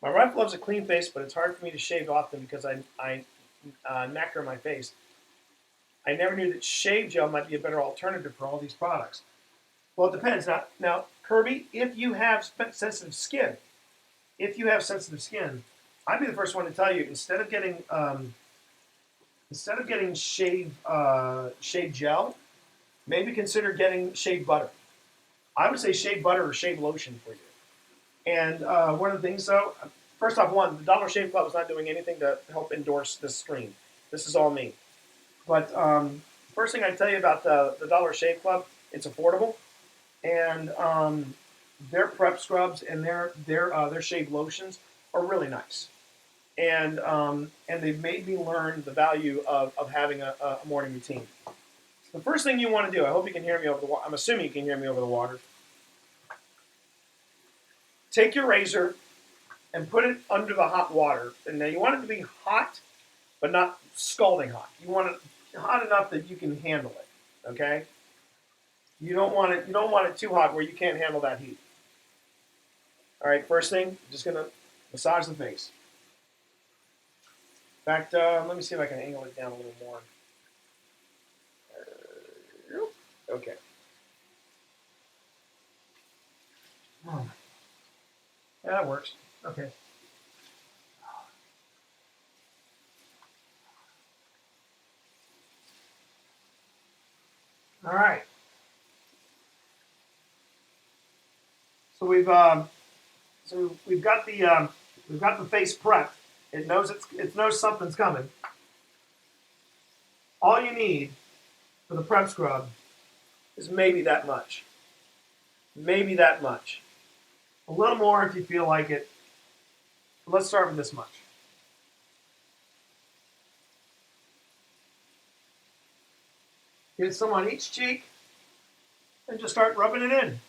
my wife loves a clean face, but it's hard for me to shave often because I nacre my face. I never knew that shave gel might be a better alternative for all these products. Well, it depends. Now, Kirby, if you have sensitive skin, I'd be the first one to tell you instead of getting shave gel, maybe consider getting shave butter. I would say shave butter or shave lotion for you. And one of the things, though, first off, the Dollar Shave Club is not doing anything to help endorse this stream. This is all me. But first thing I tell you about the Dollar Shave Club, it's affordable, and their prep scrubs and their shave lotions are really nice. And they've made me learn the value of having a morning routine. The first thing you want to do, I hope you can hear me over the water. I'm assuming you can hear me over the water. Take your razor and put it under the hot water. And now you want it to be hot, but not scalding hot. You want it hot enough that you can handle it. Okay? You don't want it too hot where you can't handle that heat. All right, first thing, I'm just gonna massage the face. In fact, let me see if I can angle it down a little more. Okay. Yeah, that works. Okay. All right. So we've got the face prepped. It knows something's coming. All you need for the prep scrub is maybe that much. Maybe that much. A little more if you feel like it. But let's start with this much. Get some on each cheek and just start rubbing it in.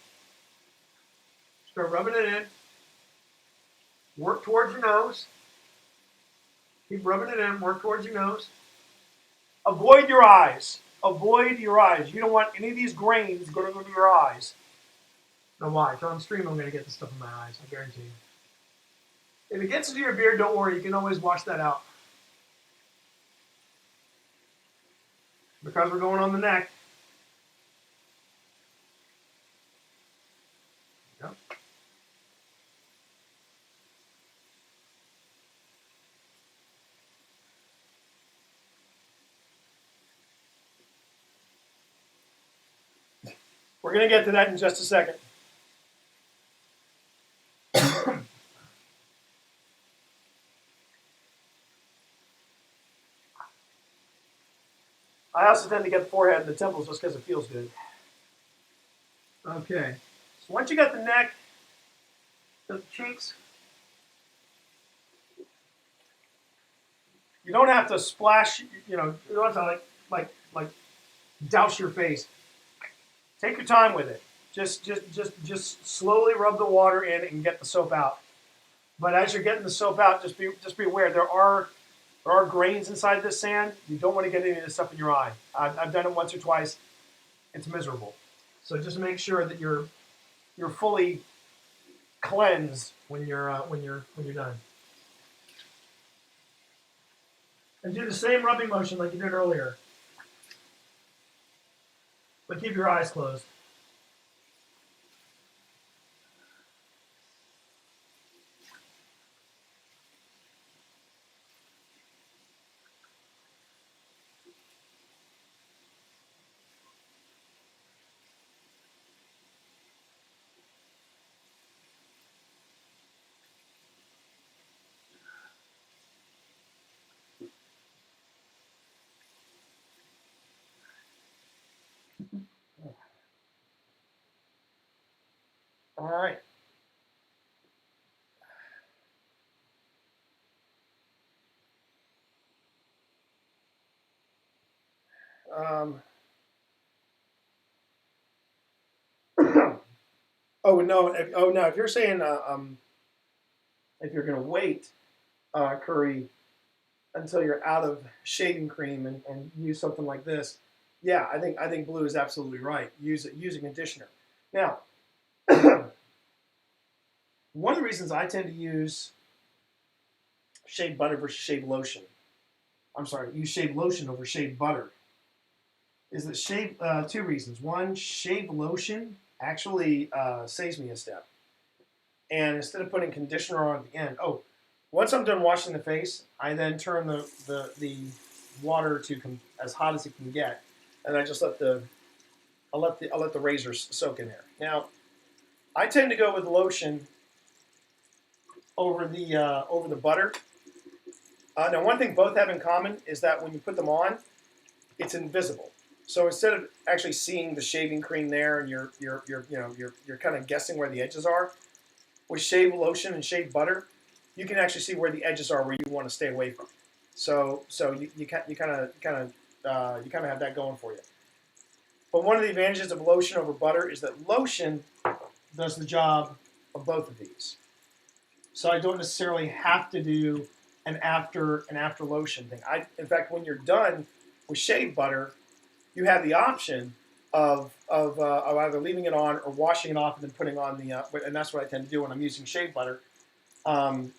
Start rubbing it in. Work towards your nose. Keep rubbing it in. Work towards your nose. Avoid your eyes. Avoid your eyes. You don't want any of these grains going into your eyes. Now watch. On stream, I'm going to get this stuff in my eyes. I guarantee you. If it gets into your beard, don't worry. You can always wash that out. Because we're going on the neck. Yep. We're going to get to that in just a second. I also tend to get the forehead and the temples just because it feels good. Okay. So once you got the neck, the cheeks, you don't have to splash, you don't have to like douse your face. Take your time with it. Just slowly rub the water in and get the soap out. But as you're getting the soap out, just be aware there are grains inside this sand. You don't want to get any of this stuff in your eye. I've done it once or twice. It's miserable. So just make sure that you're fully cleansed when you're done. And do the same rubbing motion like you did earlier. But keep your eyes closed. All right. Um, oh no! If you're saying if you're going to wait, Curry, until you're out of shaving cream and use something like this, yeah, I think Blue is absolutely right. Use a conditioner. Now, one of the reasons I tend to use shave butter versus shave lotion, I'm sorry, use shave lotion over shave butter, is that two reasons. One, shave lotion actually saves me a step. And instead of putting conditioner on at the end, once I'm done washing the face, I then turn the water to as hot as it can get, and I just let the razor soak in there. Now, I tend to go with lotion over the butter. Now, one thing both have in common is that when you put them on, it's invisible. So instead of actually seeing the shaving cream there, and you're kind of guessing where the edges are, with shave lotion and shave butter, you can actually see where the edges are where you want to stay away from. So you kind of have that going for you. But one of the advantages of lotion over butter is that lotion does the job of both of these. So I don't necessarily have to do an after lotion thing. In fact, when you're done with shave butter, you have the option of either leaving it on or washing it off and then putting on and that's what I tend to do when I'm using shave butter. And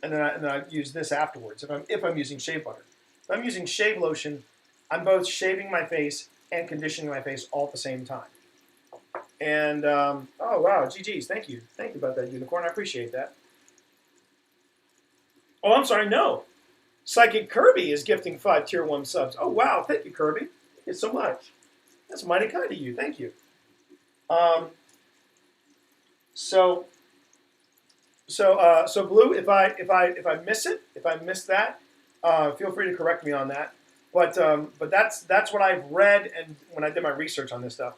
then I use this afterwards if I'm using shave butter. If I'm using shave lotion, I'm both shaving my face and conditioning my face all at the same time. And oh wow, GG's, thank you about that, Unicorn. I appreciate that. Oh, I'm sorry, no. Psychic Kirby is gifting 5 tier 1 subs. Oh wow, thank you, Kirby. Thank you so much. That's mighty kind of you. Thank you. So Blue, if I miss it, if I miss that, feel free to correct me on that. But that's what I've read, and when I did my research on this stuff,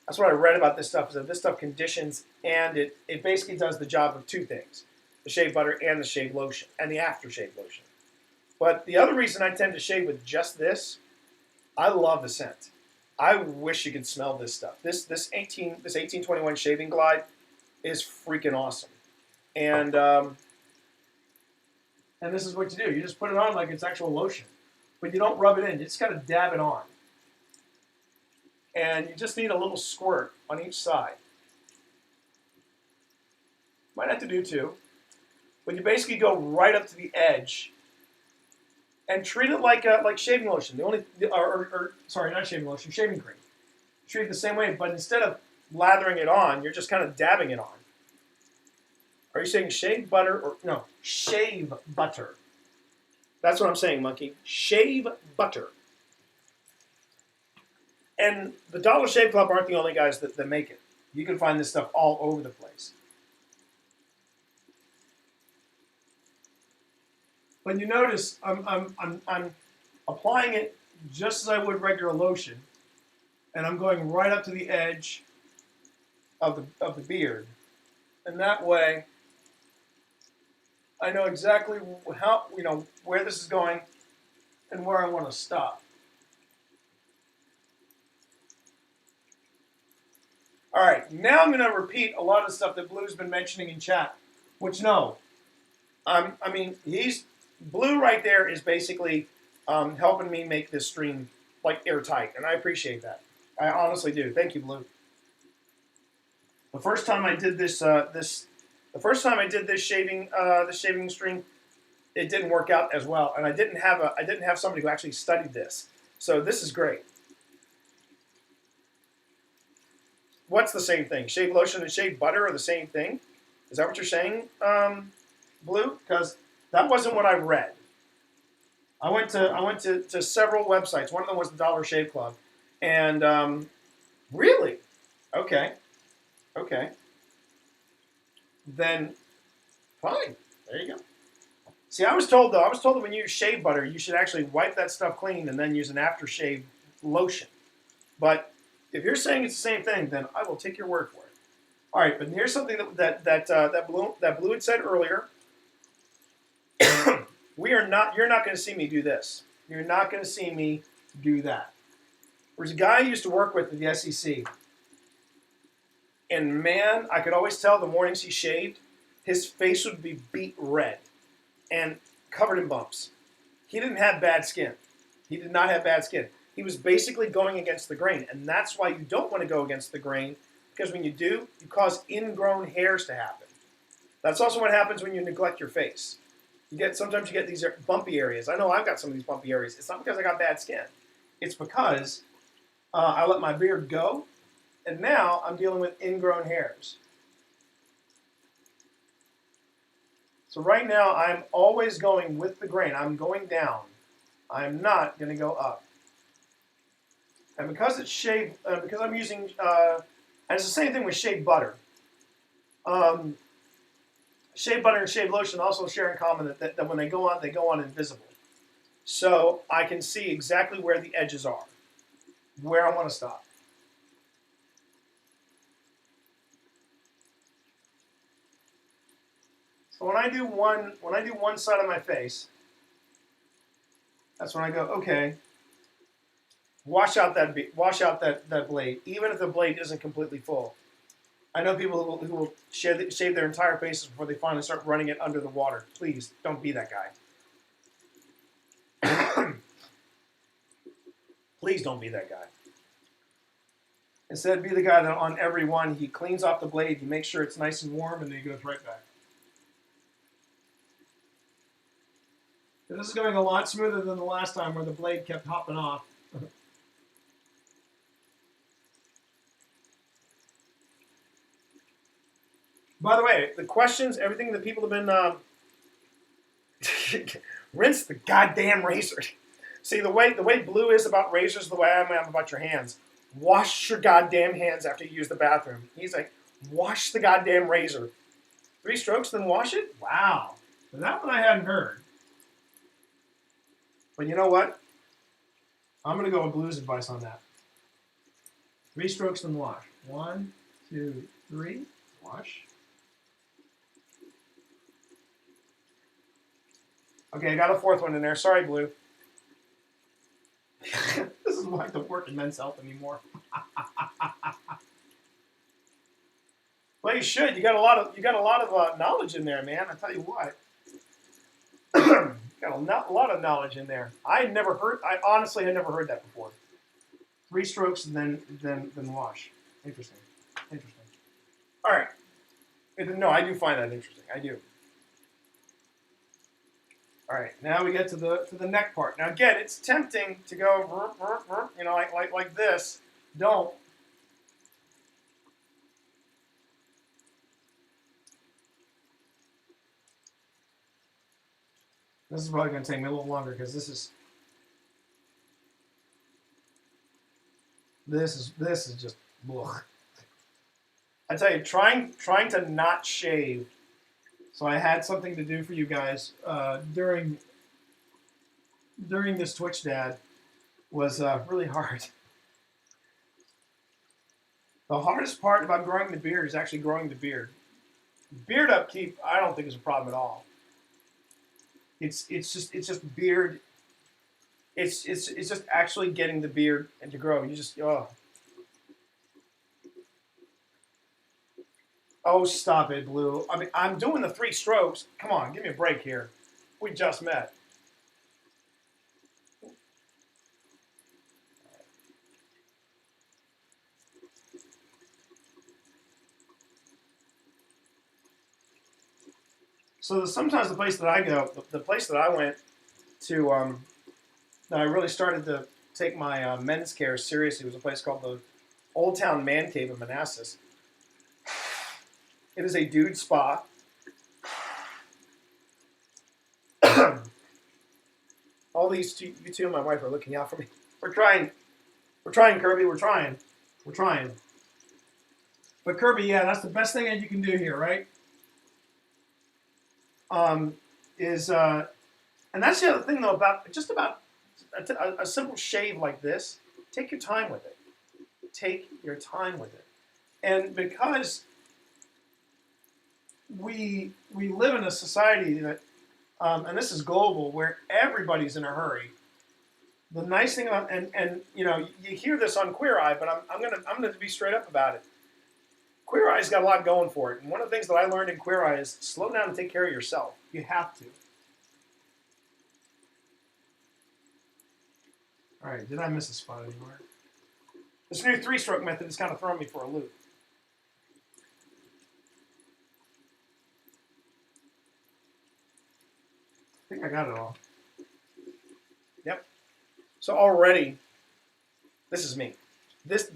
that's what I read about this stuff, is that this stuff conditions, and it basically does the job of two things: the shave butter and the shave lotion, and the aftershave lotion. But the other reason I tend to shave with just this, I love the scent. I wish you could smell this stuff. This 1821 Shaving Glide is freaking awesome. And this is what you do. You just put it on like it's actual lotion. But you don't rub it in. You just got to dab it on. And you just need a little squirt on each side. Might have to do two. But you basically go right up to the edge and treat it like shaving lotion. Sorry, not shaving lotion, shaving cream. Treat it the same way, but instead of lathering it on, you're just kind of dabbing it on. Are you saying shave butter or no? Shave butter. That's what I'm saying, Monkey. Shave butter. And the Dollar Shave Club aren't the only guys that make it. You can find this stuff all over the place. But you notice I'm applying it just as I would regular lotion, and I'm going right up to the edge of the beard, and that way I know exactly how where this is going and where I want to stop. All right, now I'm going to repeat a lot of the stuff that Blue's been mentioning in chat, which Blue right there is basically helping me make this stream like airtight, and I appreciate that. I honestly do. Thank you, Blue. The first time I did this, shaving stream, it didn't work out as well, and I didn't have somebody who actually studied this. So this is great. What's the same thing? Shave lotion and shave butter are the same thing? Is that what you're saying, Blue? Because that wasn't what I read. I went to several websites. One of them was the Dollar Shave Club, and really, okay, okay, then fine. There you go. See, I was told that when you use shave butter, you should actually wipe that stuff clean and then use an aftershave lotion. But if you're saying it's the same thing, then I will take your word for it. All right, but here's something that Blue had said earlier. You're not going to see me do this. You're not going to see me do that. There's a guy I used to work with at the SEC, and man, I could always tell the mornings he shaved, his face would be beet red and covered in bumps. He didn't have bad skin. He did not have bad skin. He was basically going against the grain, and that's why you don't want to go against the grain, because when you do, you cause ingrown hairs to happen. That's also what happens when you neglect your face. Sometimes you get these bumpy areas. I know I've got some of these bumpy areas. It's not because I got bad skin. It's because I let my beard go, and now I'm dealing with ingrown hairs. So right now, I'm always going with the grain. I'm going down. I'm not going to go up. And because it's because I'm using, and it's the same thing with shea butter. Shea butter and shea lotion also share in common that when they go on invisible. So I can see exactly where the edges are, where I want to stop. So when I do one side of my face, that's when I go, okay, wash out that blade, even if the blade isn't completely full. I know people who will shave their entire faces before they finally start running it under the water. Please don't be that guy. Please don't be that guy. Instead, be the guy that on every one, he cleans off the blade, he makes sure it's nice and warm, and then he goes right back. This is going a lot smoother than the last time where the blade kept hopping off. By the way, the questions, everything that people have been rinse the goddamn razor. See, the way Blue is about razors, the way I am about your hands. Wash your goddamn hands after you use the bathroom. He's like, wash the goddamn razor. 3 strokes, then wash it? Wow. That one I hadn't heard. But you know what? I'm going to go with Blue's advice on that. 3 strokes, then wash. 1, 2, 3. Wash. Okay, I got a 4th one in there. Sorry, Blue. This is why I don't work in Men's Health anymore. Well, you should. You got a lot of knowledge in there, man. I tell you what. Got a lot of knowledge in there. I honestly had never heard that before. 3 strokes and then wash. Interesting. All right. No, I do find that interesting. I do. All right. Now we get to the neck part. Now again, it's tempting to go, you know, like this. Don't. This is probably going to take me a little longer because this is just, ugh. I tell you, trying to not shave, so I had something to do for you guys during this Twitch dad was really hard. The hardest part about growing the beard is actually growing the beard. Beard upkeep, I don't think is a problem at all. It's just beard. It's just actually getting the beard and to grow. You just Oh, stop it, Blue. I mean, I'm doing the 3 strokes. Come on, give me a break here. We just met. So sometimes the place that I go, the place that I went to, that I really started to take my men's care seriously was a place called the Old Town Man Cave in Manassas. It is a dude spa. All these two, you two and my wife are looking out for me. We're trying. We're trying, Kirby. We're trying. We're trying. But Kirby, yeah, that's the best thing that you can do here, right? Is and that's the other thing though about just about a simple shave like this. Take your time with it. Take your time with it. And because we live in a society that, and this is global, where everybody's in a hurry. The nice thing about and you know you hear this on Queer Eye, but I'm gonna be straight up about it. Queer Eye's got a lot going for it, and one of the things that I learned in Queer Eye is slow down and take care of yourself. You have to. All right, did I miss a spot anywhere? This new three-stroke method is kind of throwing me for a loop. I think I got it all. Yep. So already, this is me. This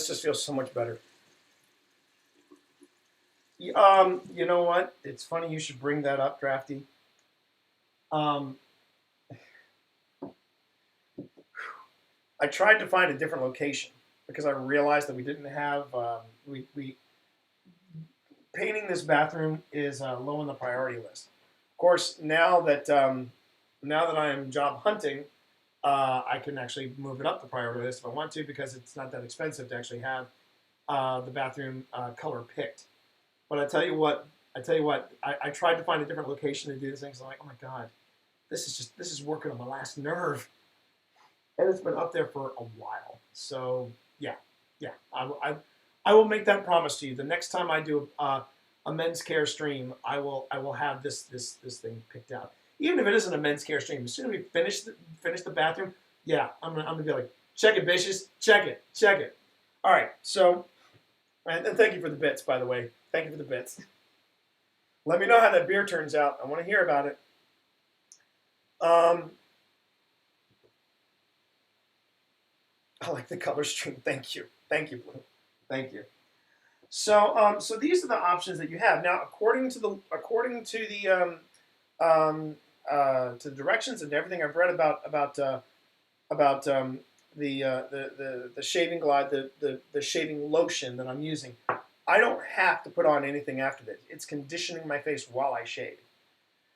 just feels so much better. You know what? It's funny you should bring that up, Drafty. I tried to find a different location because I realized that we didn't have we painting this bathroom is low on the priority list. Of course, now that I am job hunting, I can actually move it up the priority list if I want to because it's not that expensive to actually have the bathroom color picked. But I tell you what, I tried to find a different location to do these things. I'm like, oh my god, this is working on my last nerve. And it's been up there for a while. So yeah, I will make that promise to you. The next time I do a men's care stream, I will have this thing picked out. Even if it isn't a men's care stream, as soon as we finish the bathroom, yeah, I'm gonna be like, check it, bitches, check it. All right, so and thank you for the bits, by the way. Thank you for the bits. Let me know how that beer turns out. I want to hear about it. I like the color stream. Thank you, Blue. Thank you. So these are the options that you have now, according to the to the directions and everything I've read about the shaving glide, the shaving lotion that I'm using. I don't have to put on anything after this. It's conditioning my face while I shave.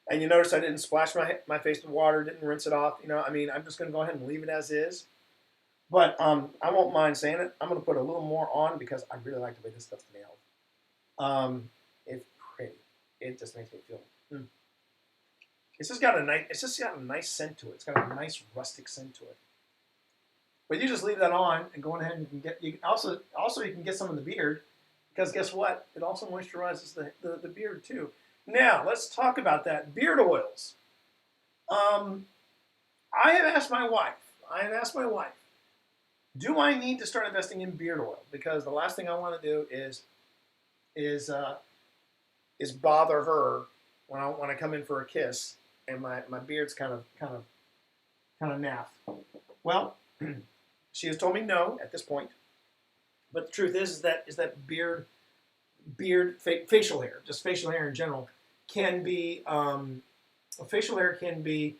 And you notice I didn't splash my face with water, didn't rinse it off. You know, I mean, I'm just going to go ahead and leave it as is. But I won't mind saying it. I'm going to put a little more on because I really like the way this stuff's nailed. It's pretty. It just makes me feel. It's just got a nice scent to it. It's got a nice rustic scent to it. But you just leave that on and go ahead and you can also you can get some in the beard because guess what? It also moisturizes the beard too. Now let's talk about that beard oils. I have asked my wife. Do I need to start investing in beard oil? Because the last thing I want to do is bother her when I come in for a kiss and my beard's kind of naff. Well, she has told me no at this point. But the truth is that facial hair, just facial hair in general, can be facial hair can be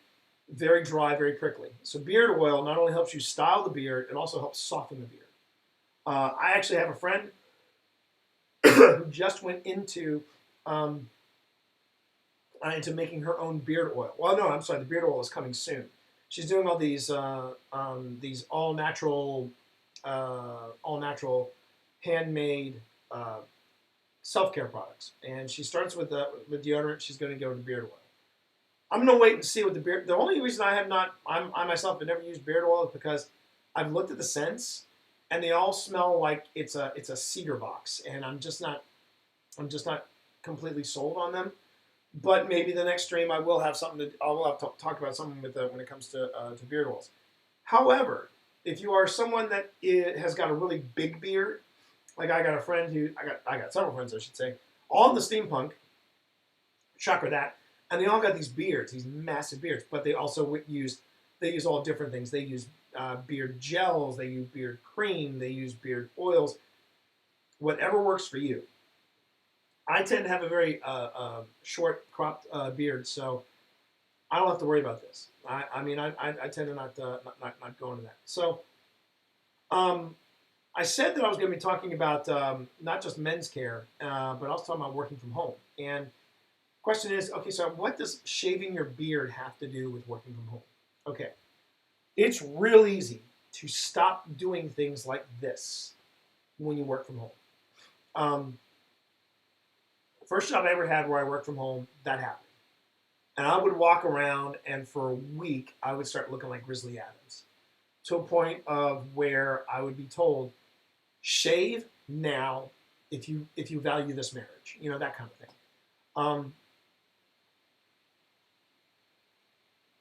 very dry very quickly. So beard oil not only helps you style the beard, it also helps soften the beard. I actually have a friend who just went into making her own beard oil. Well, no, I'm sorry, the beard oil is coming soon. She's doing all these all natural handmade self-care products, and she starts with deodorant. She's going to go to beard oil. I'm going to wait and see what the beard. The only reason I myself have never used beard oil is because I've looked at the scents, and they all smell like it's a cedar box, and I'm just not completely sold on them. But maybe the next stream I will have something I will have to talk about something with when it comes to beard oils. However, if you are someone that has got a really big beard, like I got a friend I got several friends I should say, All in the steampunk, shocker that, and they all got these beards, these massive beards. But they also use all different things. They use beard gels, they use beard cream, they use beard oils, whatever works for you. I tend to have a very short cropped beard, so I don't have to worry about this. I tend to not go into that. So um, I said that I was going to be talking about not just men's care, but also talking about working from home. And the question is, okay, so what does shaving your beard have to do with working from home? Okay, it's real easy to stop doing things like this when you work from home. Um, First job I ever had where I worked from home, that happened. And I would walk around, and for a week, I would start looking like Grizzly Adams, to a point of where I would be told, shave now if you value this marriage, that kind of thing. Um,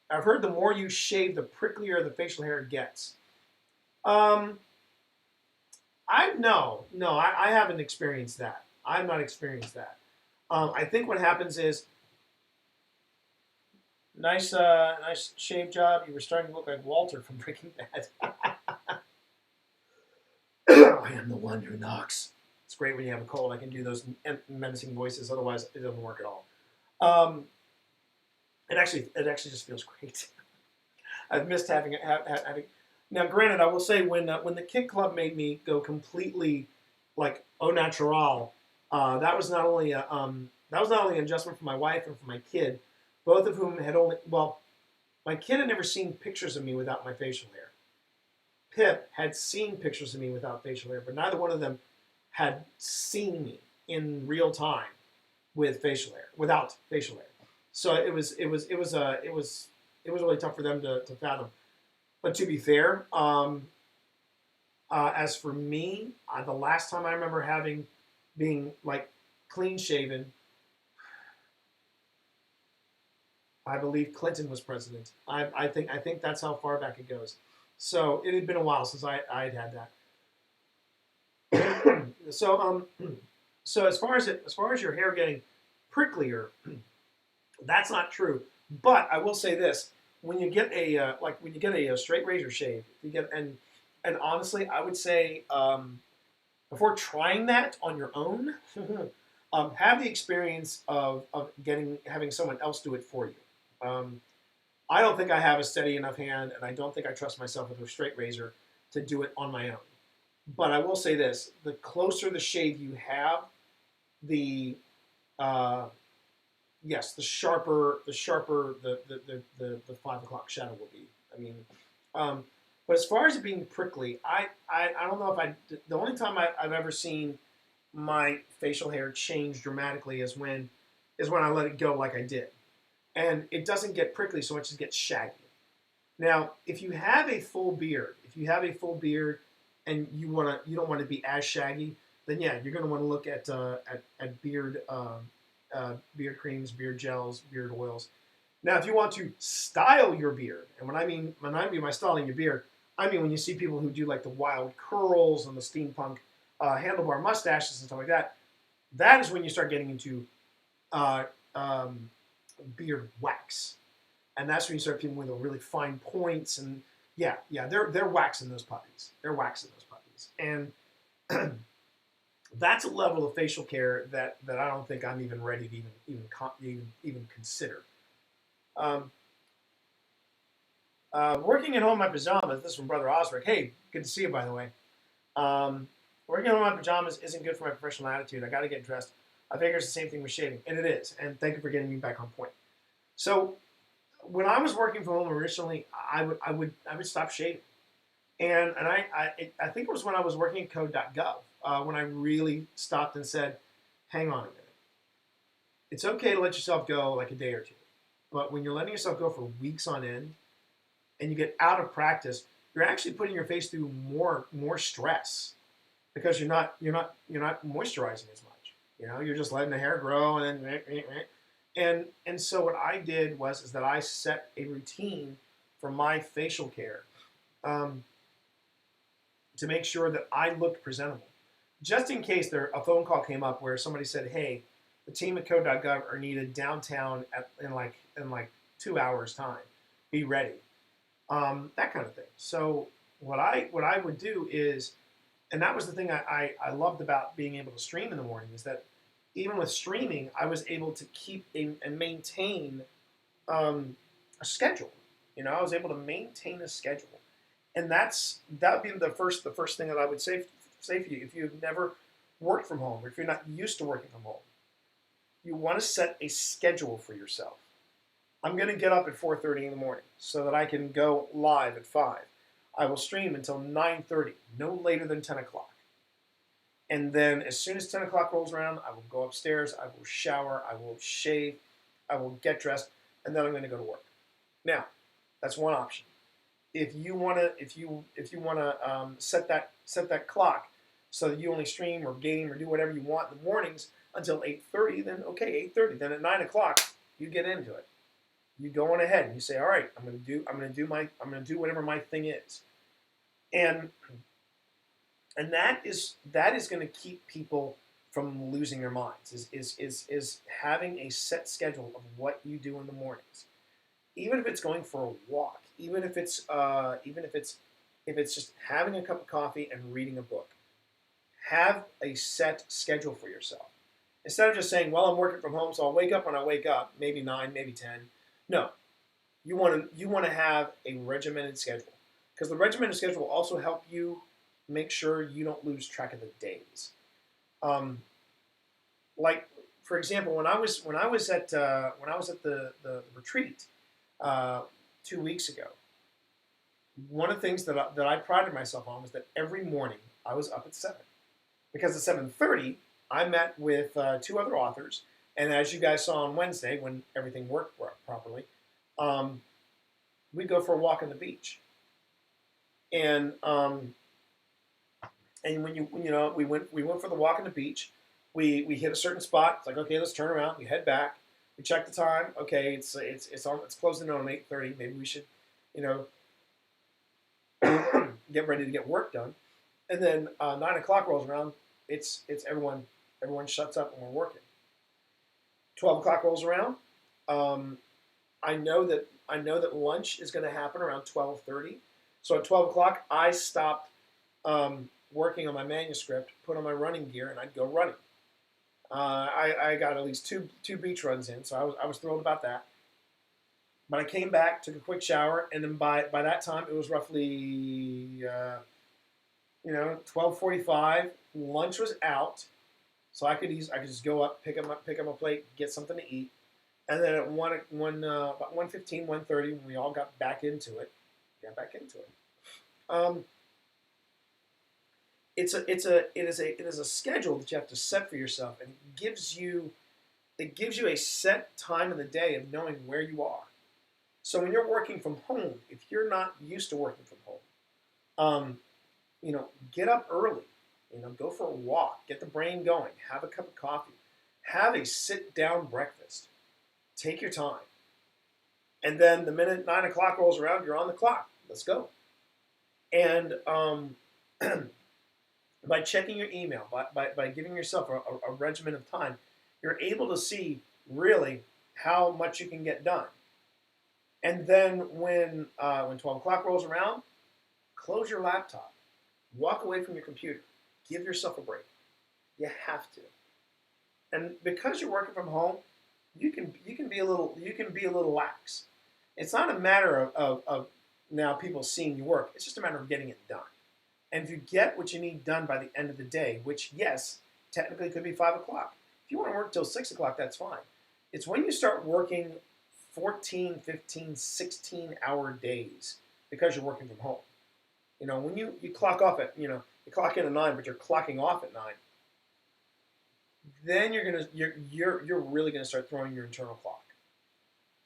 I've heard the more you shave, the pricklier the facial hair gets. Um, I haven't experienced that. I've not experienced that. I think what happens is nice shave job. You were starting to look like Walter from Breaking Bad. I am the one who knocks. It's great when you have a cold. I can do those menacing voices. Otherwise, it doesn't work at all. Um, it actually just feels great. I've missed having. Now, granted, I will say when the Kick Club made me go completely like au natural, that was not only an adjustment for my wife and for my kid, both of whom had my kid had never seen pictures of me without my facial hair. Pip had seen pictures of me without facial hair, but neither one of them had seen me in real time without facial hair. So it was really tough for them to fathom. But to be fair, as for me, the last time I remember being like clean shaven, I believe Clinton was president. I think that's how far back it goes. So it had been a while since I had that. So as far as your hair getting pricklier, that's not true. But I will say this: when you get a straight razor shave, and honestly, I would say before trying that on your own, have the experience of having someone else do it for you. I don't think I have a steady enough hand, and I don't think I trust myself with a straight razor to do it on my own. But I will say this: the closer the shave you have, the uh, yes, the sharper the 5 o'clock shadow will be. I mean, um, but as far as it being prickly, I don't know if the only time I've ever seen my facial hair change dramatically is when I let it go like I did, and it doesn't get prickly so much as it gets shaggy. Now, if you have a full beard and you don't want to be as shaggy, then yeah, you're going to want to look at beard creams, beard gels, beard oils. Now, if you want to style your beard, and when I mean by styling your beard, I mean when you see people who do like the wild curls and the steampunk handlebar mustaches and stuff like that. That is when you start getting into uh, um, beard wax, and that's when you start getting with the really fine points. And yeah, they're waxing those puppies. They're waxing those puppies, and that's a level of facial care that I don't think I'm even ready to even consider. Um, Working at home in my pajamas. This is from Brother Osric. Hey, good to see you, by the way. Working at home in my pajamas isn't good for my professional attitude. I got to get dressed. I figure it's the same thing with shaving, and it is. And thank you for getting me back on point. So when I was working from home originally, I would stop shaving, and I think it was when I was working at code.gov when I really stopped and said, "Hang on a minute. It's okay to let yourself go like a day or two, but when you're letting yourself go for weeks on end and you get out of practice, you're actually putting your face through more stress because you're not moisturizing as much. You're just letting the hair grow and then and so what I did was is that I set a routine for my facial care um, to make sure that I looked presentable. just in case a phone call came up where somebody said, "Hey, the team at Code.gov are needed downtown in like 2 hours time. Be ready." That kind of thing. So what I would do is, and that was the thing I loved about being able to stream in the morning, is that even with streaming, I was able to keep and maintain a schedule. I was able to maintain a schedule, and that would be the first thing that I would say for you if you've never worked from home or if you're not used to working from home. You want to set a schedule for yourself. I'm going to get up at 4:30 in the morning so that I can go live at 5. I will stream until 9:30, no later than 10 o'clock. And then as soon as 10 o'clock rolls around, I will go upstairs, I will shower, I will shave, I will get dressed, and then I'm going to go to work. Now, that's one option. If you want to set that clock so that you only stream or game or do whatever you want in the mornings until 8:30, then okay, 8:30. Then at 9 o'clock, you get into it. You go on ahead and you say, all right, I'm going to do whatever my thing is, and that is going to keep people from losing their minds. Is having a set schedule of what you do in the mornings, even if it's going for a walk, even if it's just having a cup of coffee and reading a book. Have a set schedule for yourself. Instead of just saying, well, I'm working from home, so I'll wake up when I wake up, maybe 9, maybe 10. No, you want to have a regimented schedule, because the regimented schedule will also help you make sure you don't lose track of the days. Um, like for example, when I was at the retreat 2 weeks ago, one of the things that I prided myself on was that every morning I was up at 7, because at 7:30 I met with two other authors, and as you guys saw on Wednesday when everything worked properly, um, we go for a walk on the beach, and when we went for the walk on the beach, we hit a certain spot. It's like, okay, let's turn around. We head back. We check the time. Okay, it's closing in on 8:30. Maybe we should, you know, get ready to get work done. And then 9 o'clock rolls around. It's everyone shuts up and we're working. 12 o'clock rolls around. Um, I know that lunch is going to happen around 12:30. So at 12 o'clock, I stopped working on my manuscript, put on my running gear, and I'd go running. I got at least two beach runs in, so I was thrilled about that. But I came back, took a quick shower, and then by that time it was roughly 12:45. Lunch was out, so I could just go up, pick up a plate, get something to eat, and then at about 1:15, 1:30, when we all got back into it, Um, it is a schedule that you have to set for yourself, and it gives you a set time of the day of knowing where you are. So when you're working from home, if you're not used to working from home, um, get up early. Go for a walk, get the brain going, have a cup of coffee, have a sit down breakfast. Take your time, and then the minute 9 o'clock rolls around, you're on the clock. Let's go. And by checking your email, by giving yourself a regimen of time, you're able to see really how much you can get done. And then when 12 o'clock rolls around, close your laptop, walk away from your computer, give yourself a break. You have to. And because you're working from home, you can be a little lax. It's not a matter of now people seeing you work. It's just a matter of getting it done. And if you get what you need done by the end of the day, which, yes, technically could be 5 o'clock. If you want to work till 6 o'clock, that's fine. It's when you start working 14, 15, 16-hour days because you're working from home. When you clock off you clock in at 9, but you're clocking off at 9, then you're really gonna start throwing your internal clock.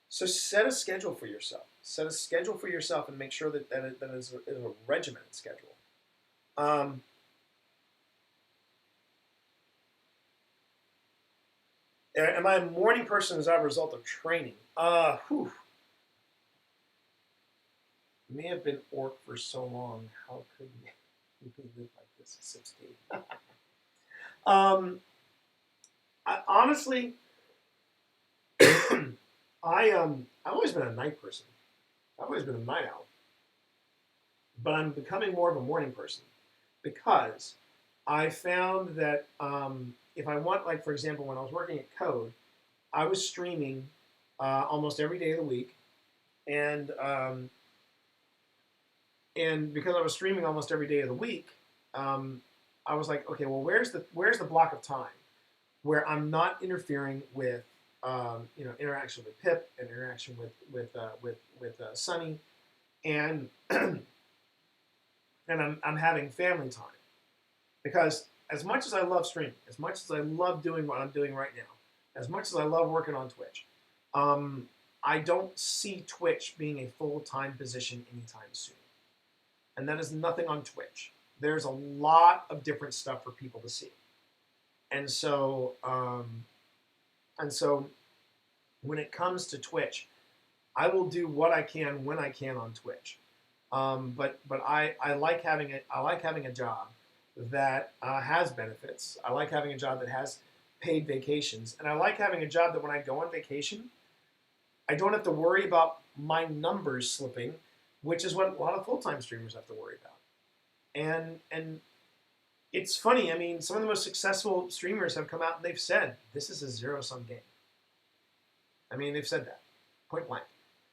So set a schedule for yourself. Set a schedule for yourself and make sure that is a regimented schedule. Um, am I a morning person as a result of training? May have been orc for so long. How could you live like this at 16? Um, honestly, I've always been a night person. I've always been a night owl, but I'm becoming more of a morning person because I found that if I want, like for example, when I was working at Code, I was streaming almost every day of the week, and because I was streaming almost every day of the week, um, I was like, okay, well, where's the block of time where I'm not interfering with interaction with Pip and interaction with Sunny, and and I'm having family time because as much as I love streaming, as much as I love doing what I'm doing right now, as much as I love working on Twitch, um, I don't see Twitch being a full time position anytime soon, and that is nothing on Twitch. There's a lot of different stuff for people to see, and so when it comes to Twitch, I will do what I can when I can on Twitch. But I like having a job that has benefits. I like having a job that has paid vacations, and I like having a job that when I go on vacation, I don't have to worry about my numbers slipping, which is what a lot of full time streamers have to worry about. And it's funny. I mean, some of the most successful streamers have come out and they've said this is a zero sum game. I mean, they've said that point blank.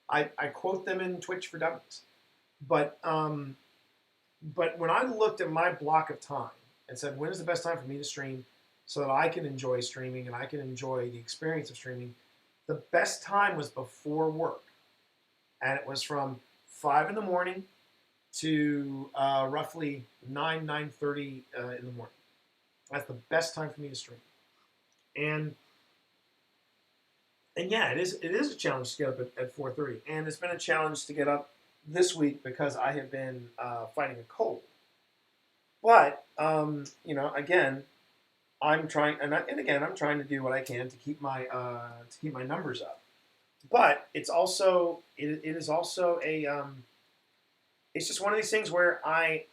I quote them in Twitch for Dummies. But when I looked at my block of time and said, when is the best time for me to stream so that I can enjoy streaming and I can enjoy the experience of streaming, the best time was before work. And it was from 5 in the morning to roughly 9:30 in the morning. That's the best time for me to stream. And yeah, it is a challenge to get up at 4:30, and it's been a challenge to get up this week because I have been fighting a cold. But again, I'm trying, and again, I'm trying to do what I can to keep my numbers up. But it is also a it's just one of these things where I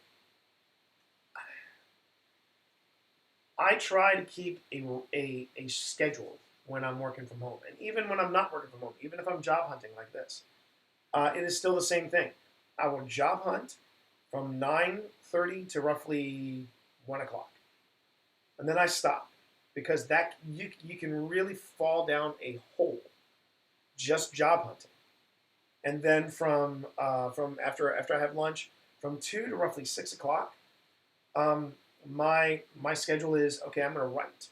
try to keep a schedule when I'm working from home, and even when I'm not working from home, even if I'm job hunting like this, it is still the same thing. I will job hunt from 9:30 to roughly 1 o'clock, and then I stop because that you can really fall down a hole just job hunting, and then from after I have lunch from 2 to roughly 6 o'clock, my schedule is okay. I'm going to write,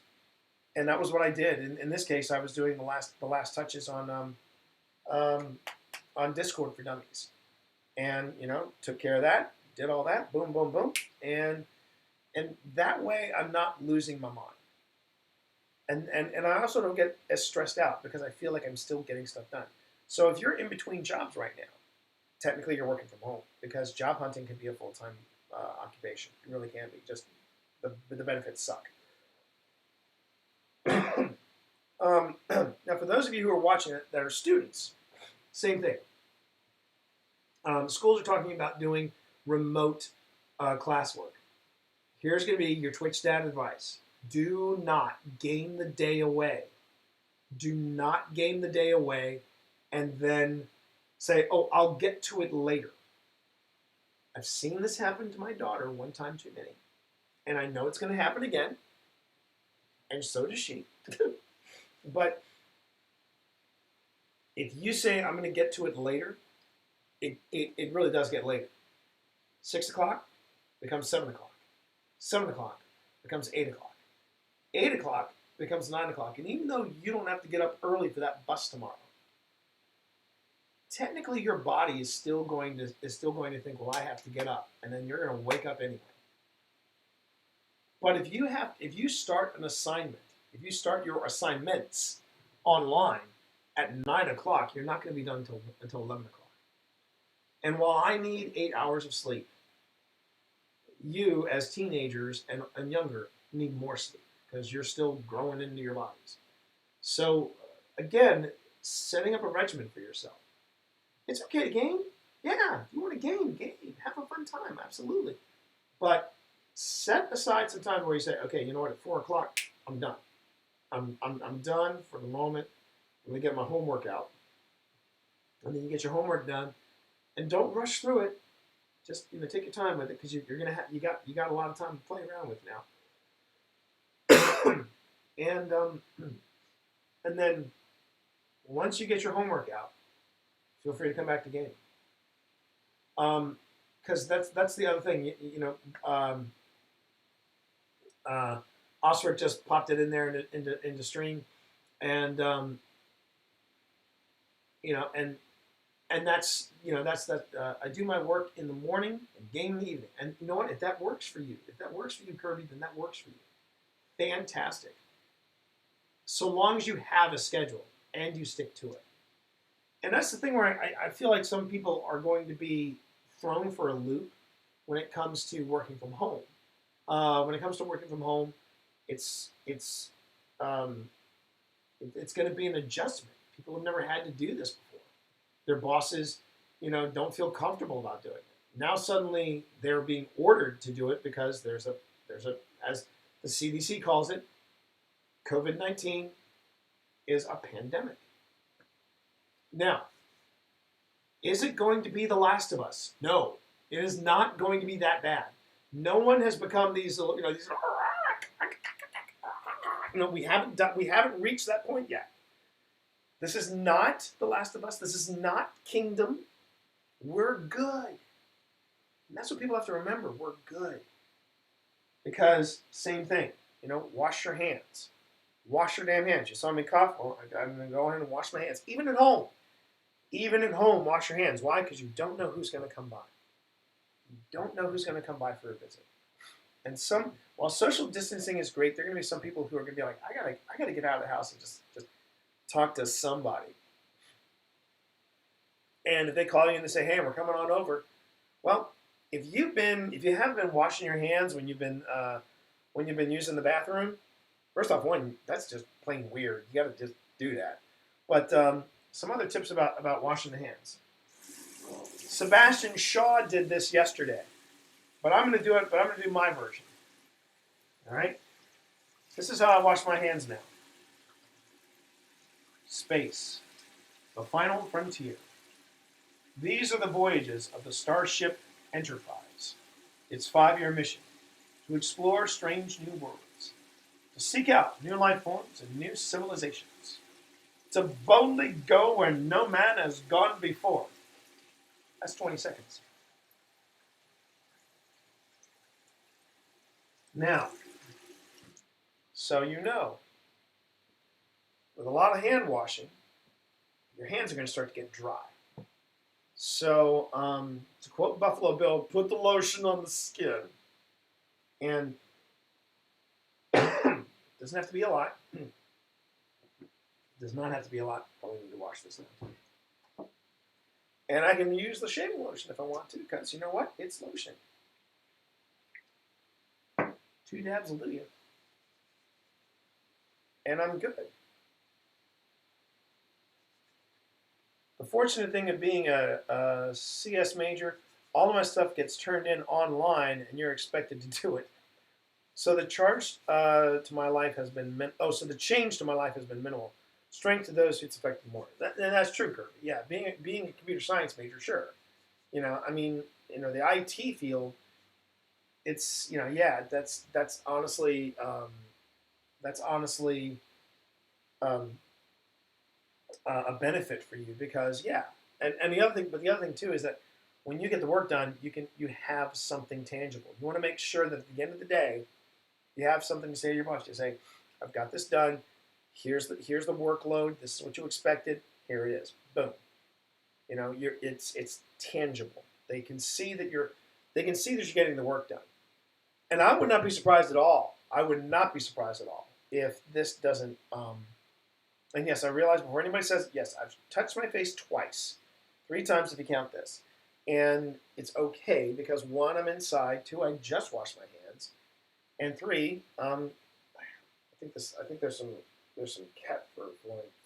and that was what I did. In this case, I was doing the last touches on Discord for Dummies, and took care of that, did all that, boom, boom, boom, and that way I'm not losing my mind, and I also don't get as stressed out because I feel like I'm still getting stuff done. So if you're in between jobs right now, technically you're working from home because job hunting can be a full time occupation. It really can be. Just the benefits suck. Now, for those of you who are watching it that are students, same thing. Schools are talking about doing remote classwork. Here's going to be your Twitch dad advice. Do not game the day away. Do not game the day away and then say, oh, I'll get to it later. I've seen this happen to my daughter one time too many. And I know it's going to happen again. And so does she. But if you say, I'm going to get to it later, it really does get later. 6 o'clock becomes 7 o'clock. 7 o'clock becomes 8 o'clock. 8 o'clock becomes 9 o'clock. And even though you don't have to get up early for that bus tomorrow, technically your body is still going to think, well, I have to get up. And then you're going to wake up anyway. But if you start an assignment, if you start your assignments online at 9 o'clock, you're not going to be done until 11 o'clock. And while I need 8 hours of sleep, you as teenagers and younger need more sleep because you're still growing into your bodies. So again, setting up a regimen for yourself. It's okay to game. Yeah, if you want to game, have a fun time, absolutely. But set aside some time where you say, okay, you know what, at 4 o'clock, I'm done. I'm done for the moment. Let me get my homework out. And then you get your homework done. And don't rush through it. Just take your time with it because you're gonna have you got a lot of time to play around with now. And then once you get your homework out, feel free to come back to game. Because that's the other thing. Osric just popped it in there into stream, and that's I do my work in the morning and game in the evening. And you know what? If that works for you, Kirby, then that works for you. Fantastic. So long as you have a schedule and you stick to it. And that's the thing where I feel like some people are going to be thrown for a loop when it comes to working from home. When it comes to working from home, it's going to be an adjustment. People have never had to do this before. Their bosses, don't feel comfortable about doing it. Now suddenly they're being ordered to do it because there's a as the CDC calls it, COVID-19 is a pandemic. Now, is it going to be The Last of Us? No, it is not going to be that bad. No one has become these. We haven't reached that point yet. This is not The Last of Us. This is not Kingdom. We're good. And that's what people have to remember. We're good. Because, same thing. Wash your hands. Wash your damn hands. You saw me cough? Well, I'm going to go ahead and wash my hands. Even at home. Wash your hands. Why? Because you don't know who's going to come by. You don't know who's going to come by for a visit. And while social distancing is great, there are going to be some people who are going to be like, I gotta get out of the house and just talk to somebody. And if they call you and they say, hey, we're coming on over, well, if you haven't been washing your hands when you've been using the bathroom, first off, that's just plain weird. You got to just do that. But some other tips about washing the hands. Sebastian Shaw did this yesterday, but I'm going to do it. But I'm going to do my version. All right. This is how I wash my hands now. Space. The final frontier. These are the voyages of the Starship Enterprise. Its 5-year mission: to explore strange new worlds, to seek out new life forms and new civilizations, to boldly go where no man has gone before. That's 20 seconds. Now, so with a lot of hand washing, your hands are going to start to get dry. So, to quote Buffalo Bill, put the lotion on the skin. And it doesn't have to be a lot. It does not have to be a lot. Probably need to wash this now. And I can use the shaving lotion if I want to, because you know what? It's lotion. 2 dabs will do you. And I'm good. The fortunate thing of being a CS major, all of my stuff gets turned in online, and you're expected to do it. So the charge to my life has been the change to my life has been minimal. Strength to those who it's affected more. That's true, Kirby. Yeah, being a computer science major, sure. The IT field, it's that's honestly a benefit for you because and the other thing too is that when you get the work done, you have something tangible. You want to make sure that at the end of the day, you have something to say to your boss. You say, I've got this done. Here's the workload. This is what you expected. Here it is. Boom. It's tangible. They can see that you're getting the work done. And I would not be surprised at all. If this doesn't. And yes, I realize before anybody says yes, I've touched my face twice, 3 times if you count this, and it's okay because 1, I'm inside. 2, I just washed my hands, and 3, I think there's some cat fur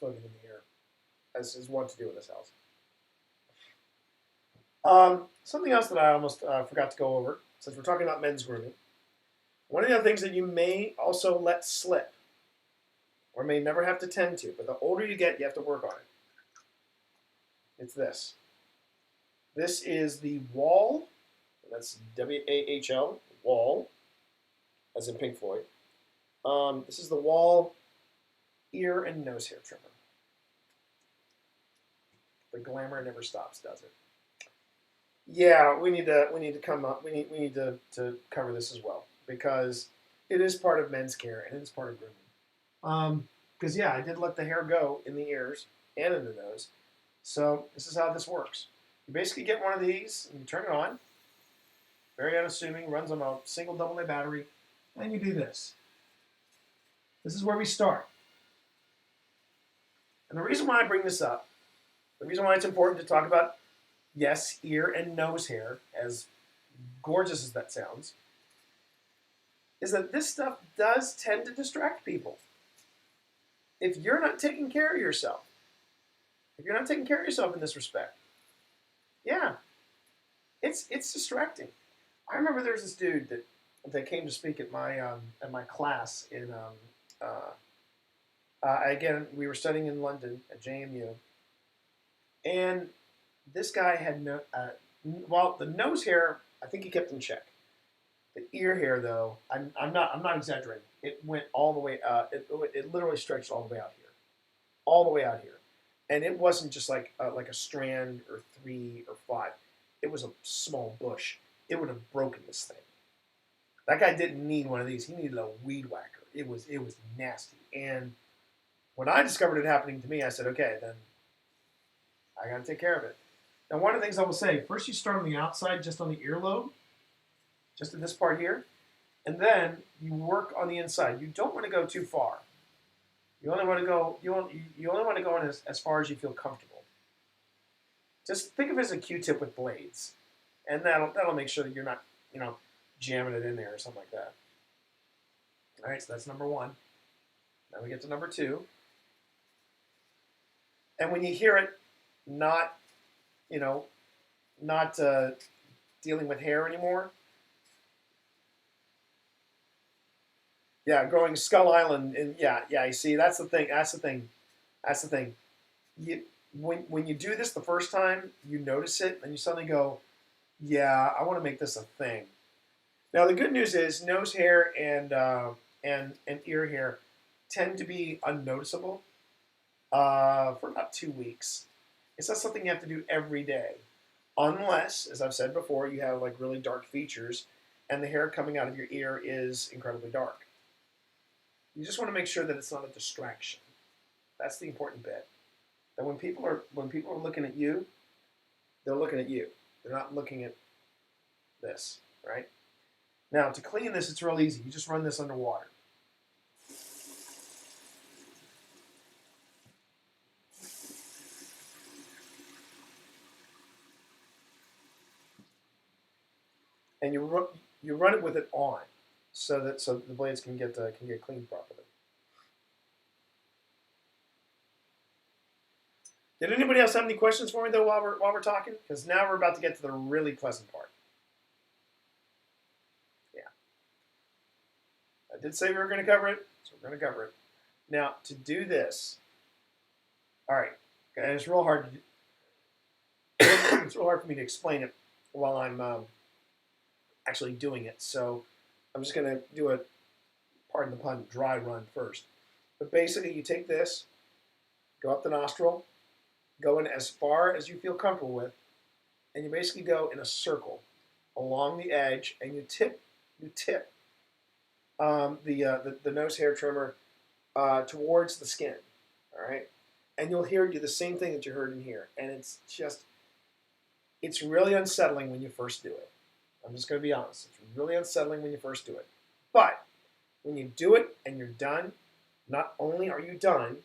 floating in the air, as is wont to do in this house. Something else that I almost forgot to go over, since we're talking about men's grooming, One of the other things that you may also let slip, or may never have to tend to, but the older you get, you have to work on it. It's this. This is the Wahl, that's W-A-H-L, Wahl, as in Pink Floyd. This is the Wahl ear and nose hair trimmer. The glamour never stops, does it? Yeah, we need to come up. We need to cover this as well because it is part of men's care and it is part of grooming. Because yeah, I did let the hair go in the ears and in the nose. So this is how this works. You basically get one of these and you turn it on. Very unassuming, runs on a single AA battery, and you do this. This is where we start. And the reason why I bring this up, the reason why it's important to talk about, yes, ear and nose hair, as gorgeous as that sounds, is that this stuff does tend to distract people. If you're not taking care of yourself, if you're not taking care of yourself in this respect, yeah, it's distracting. I remember there was this dude that came to speak at my class in again, we were studying in London at JMU, and this guy had well, the nose hair I think he kept in check. The ear hair though, I'm not exaggerating. It went all the way it literally stretched all the way out here, all the way out here, and it wasn't just like a strand or 3 or 5. It was a small bush. It would have broken this thing. That guy didn't need one of these. He needed a weed whacker. It was nasty. And when I discovered it happening to me, I said, okay, then I got to take care of it. Now, one of the things I will say, first you start on the outside, just on the earlobe, just in this part here, and then you work on the inside. You don't want to go too far. You only want to go. You only want to go in as far as you feel comfortable. Just think of it as a Q-tip with blades, and that'll make sure that you're not jamming it in there or something like that. All right, so that's number 1. Now we get to number 2. And when you hear it, not dealing with hair anymore. Yeah, growing Skull Island, and yeah. You see, that's the thing. That's the thing. When you do this the first time, you notice it, and you suddenly go, "Yeah, I want to make this a thing." Now, the good news is nose hair and ear hair tend to be unnoticeable for about 2 weeks. It's not something you have to do every day, unless, as I've said before, you have like really dark features, and the hair coming out of your ear is incredibly dark. You just want to make sure that it's not a distraction. That's the important bit. That when people are looking at you, they're looking at you. They're not looking at this, right? Now, to clean this, it's real easy. You just run this under water. And you run it with it on, so the blades can get cleaned properly. Did anybody else have any questions for me though while we're talking? Because now we're about to get to the really pleasant part. Yeah, I did say we were going to cover it, so we're going to cover it. Now to do this, all right, and it's real hard. It's real hard for me to explain it while I'm actually doing it. So I'm just going to do a, pardon the pun, dry run first. But basically, you take this, go up the nostril, go in as far as you feel comfortable with, and you basically go in a circle along the edge, and you tip the nose hair trimmer towards the skin. All right, and you'll do the same thing that you heard in here, and it's really unsettling when you first do it. I'm just going to be honest. It's really unsettling when you first do it. But when you do it and you're done, not only are you done,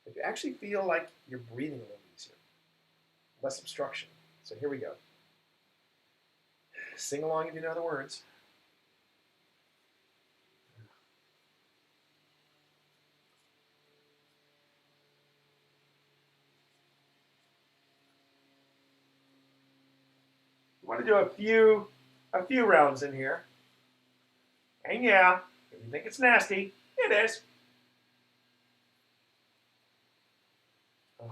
but you actually feel like you're breathing a little easier. Less obstruction. So here we go. Sing along if you know the words. I want to do a few rounds in here. And yeah, if you think it's nasty, it is. Ugh.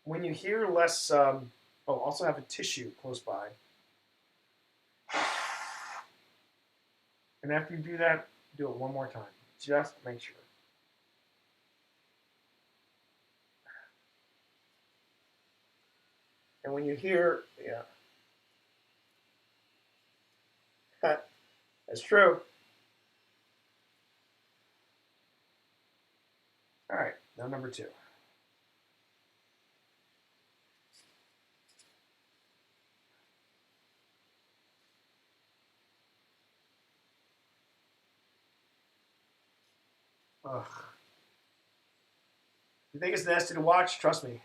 When you hear less, oh, also have a tissue close by. And after you do that, do it one more time. Just make sure. And when you hear, yeah, that's true. All right, now number two. Ugh. You think it's nasty to watch? Trust me,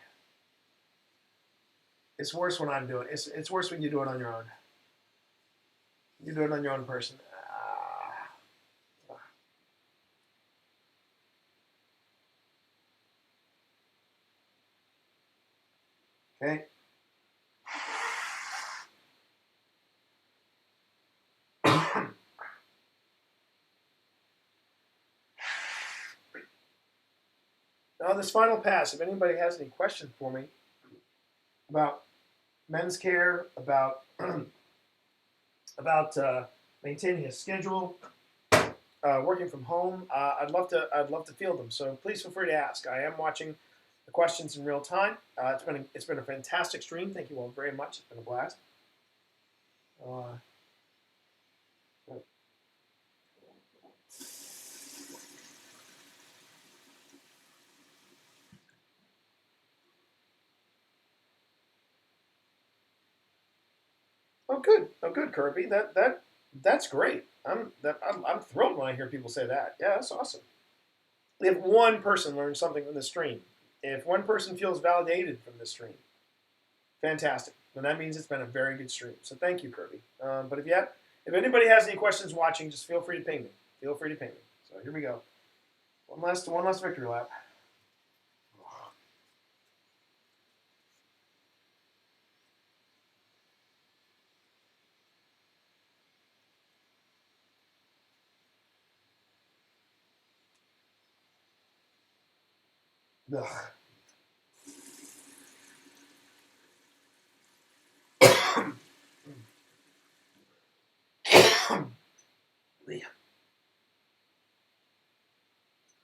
it's worse when I'm doing it. It's worse when you do it on your own. You do it on your own person. Okay. Now, this final pass, if anybody has any questions for me about men's care, about about maintaining a schedule, working from home, I'd love to field them. So please feel free to ask. I am watching the questions in real time. It's been a fantastic stream. Thank you all very much. It's been a blast. Oh, good. Oh, good, Kirby. That's great. I'm thrilled when I hear people say that. Yeah, that's awesome. If one person learns something from the stream, if one person feels validated from the stream, fantastic. Then that means it's been a very good stream. So thank you, Kirby. But if anybody has any questions watching, just feel free to ping me. Feel free to ping me. So here we go. One last victory lap. Ugh.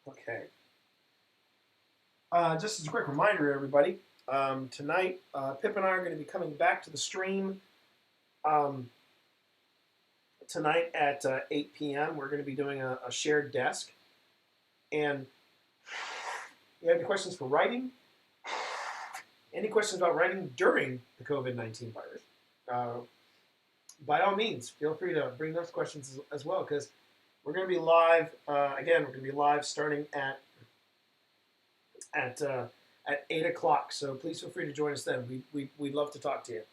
Okay. Just as a quick reminder, everybody, tonight Pip and I are going to be coming back to the stream um, tonight at 8 p.m. We're going to be doing a shared desk. And you have any questions for writing? Any questions about writing during the COVID-19 virus? By all means, feel free to bring those questions as well, because we're going to be live. Again, we're going to be live starting at 8 o'clock. So please feel free to join us then. We'd love to talk to you.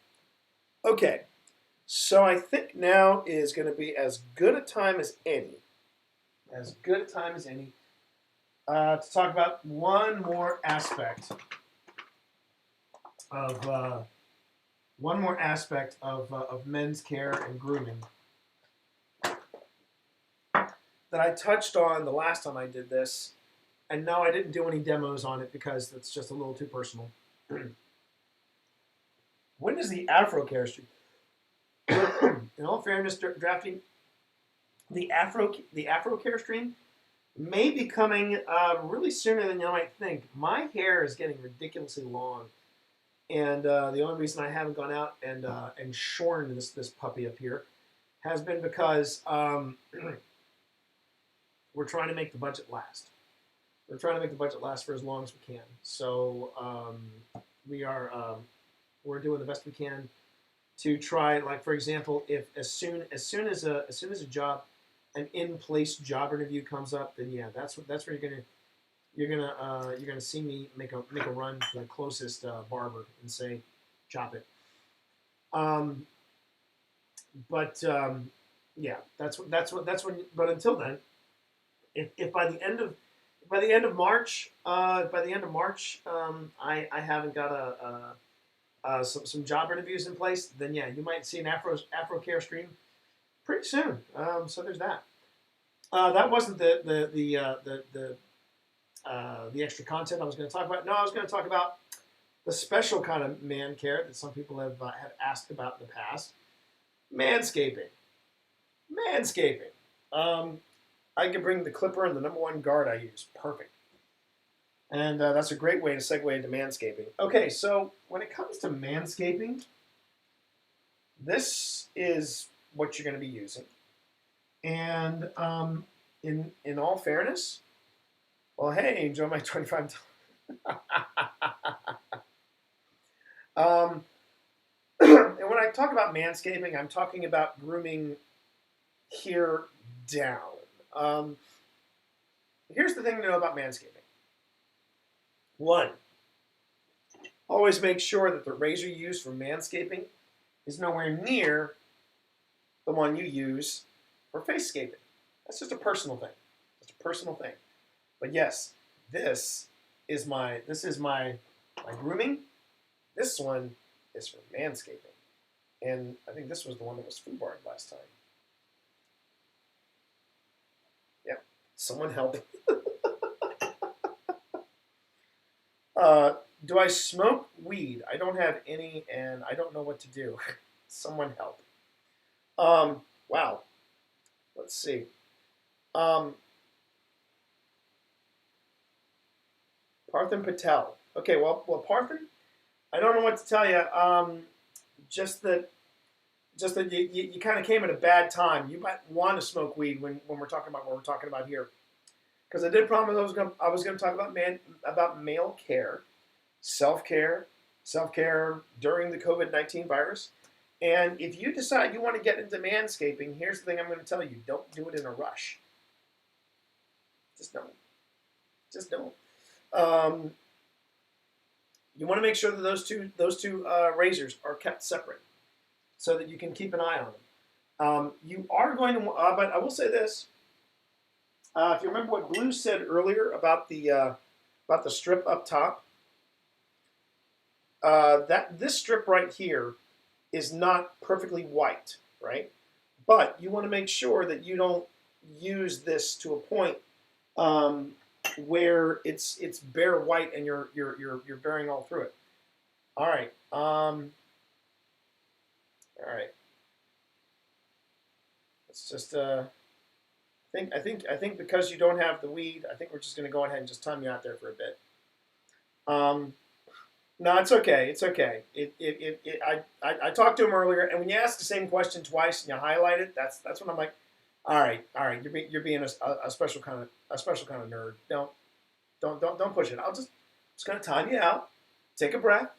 Okay, so I think now is going to be as good a time as any, to talk about one more aspect of men's care and grooming that I touched on the last time I did this, and no, I didn't do any demos on it because that's just a little too personal. When does the Afro Care stream? In all fairness, drafting the Afro Care stream may be coming really sooner than you might think. My hair is getting ridiculously long, and the only reason I haven't gone out and shorn this puppy up here has been because we're trying to make the budget last. We're trying to make the budget last for as long as we can. So we're doing the best we can to try. Like, for example, if as soon as a job, an in-place job interview comes up, then yeah, that's where you're gonna see me make a run for the closest barber and say, chop it. Yeah, that's when. But until then, if by the end of March, I haven't got some job interviews in place, then yeah, you might see an Afro Care stream pretty soon. So there's that. That wasn't the extra content I was going to talk about. No, I was going to talk about the special kind of man care that some people have asked about in the past. Manscaping. Manscaping. I can bring the clipper and the #1 guard I use. Perfect. And that's a great way to segue into manscaping. Okay, so when it comes to manscaping, this is what you're going to be using. And in all fairness, well, hey, enjoy my 25. And when I talk about manscaping, I'm talking about grooming here down. Here's the thing to know about manscaping. One, always make sure that the razor you use for manscaping is nowhere near the one you use for facescaping. That's just a personal thing. It's a personal thing. But yes, this is my grooming. This one is for manscaping. And I think this was the one that was foobarred last time. Yep. Someone help. Do I smoke weed? I don't have any, and I don't know what to do. Someone help. Wow. Let's see. Parthan Patel. Okay, well, Parthan, I don't know what to tell you. Just that you kind of came at a bad time. You might want to smoke weed when we're talking about what we're talking about here, because I did promise I was going to talk about male care, self-care during the COVID-19 virus. And if you decide you want to get into manscaping, here's the thing I'm going to tell you: don't do it in a rush. Just don't. Just don't. You want to make sure that those two razors are kept separate, so that you can keep an eye on them. You are going to, but I will say this: if you remember what Blue said earlier about the strip up top, that this strip right here is not perfectly white, right? But you want to make sure that you don't use this to a point where it's bare white and you're bearing all through it. All right. All right. Let's just I think because you don't have the weed, I think we're just going to go ahead and just time you out there for a bit. No, it's okay. It's okay. I talked to him earlier, and when you ask the same question twice and you highlight it, that's when I'm like, all right, you're being a special kind of nerd. Don't push it. Just gonna time you out. Take a breath.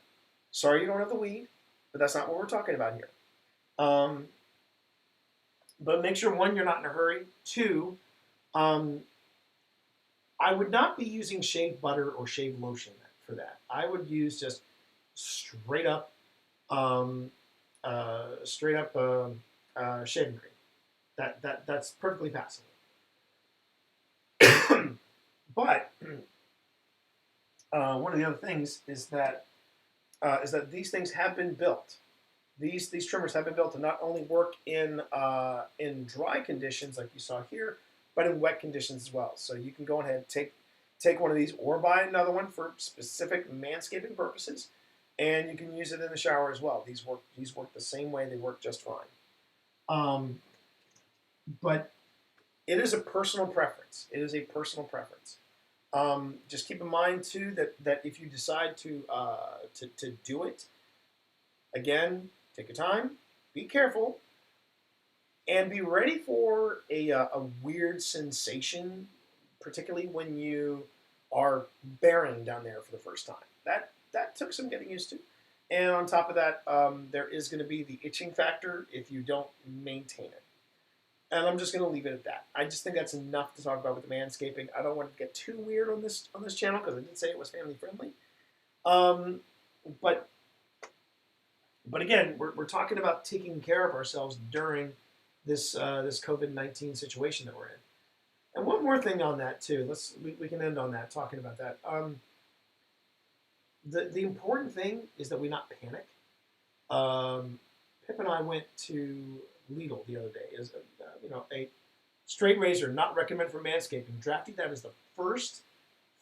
Sorry you don't have the weed, but that's not what we're talking about here. But make sure, one, you're not in a hurry. Two, I would not be using shave butter or shave lotion for that. I would use just straight up shaving cream. That's perfectly passable. But one of the other things is that these things have been built. These trimmers have been built to not only work in dry conditions like you saw here, but in wet conditions as well. So you can go ahead and take one of these or buy another one for specific manscaping purposes, and you can use it in the shower as well. These work the same way. They work just fine. But it is a personal preference. It is a personal preference. Just keep in mind too that if you decide to do it, again, take your time, be careful, and be ready for a weird sensation, particularly when you are bearing down there for the first time. That took some getting used to. And on top of that, there is going to be the itching factor if you don't maintain it. And I'm just going to leave it at that. I just think that's enough to talk about with the manscaping. I don't want to get too weird on this channel because I did say it was family friendly. But again, we're talking about taking care of ourselves during this COVID-19 situation that we're in. And one more thing on that too. We can end on that, talking about that. The important thing is that we not panic. Pip and I went to Lidl the other day. Is a straight razor not recommended for manscaping. Drafty, that is the first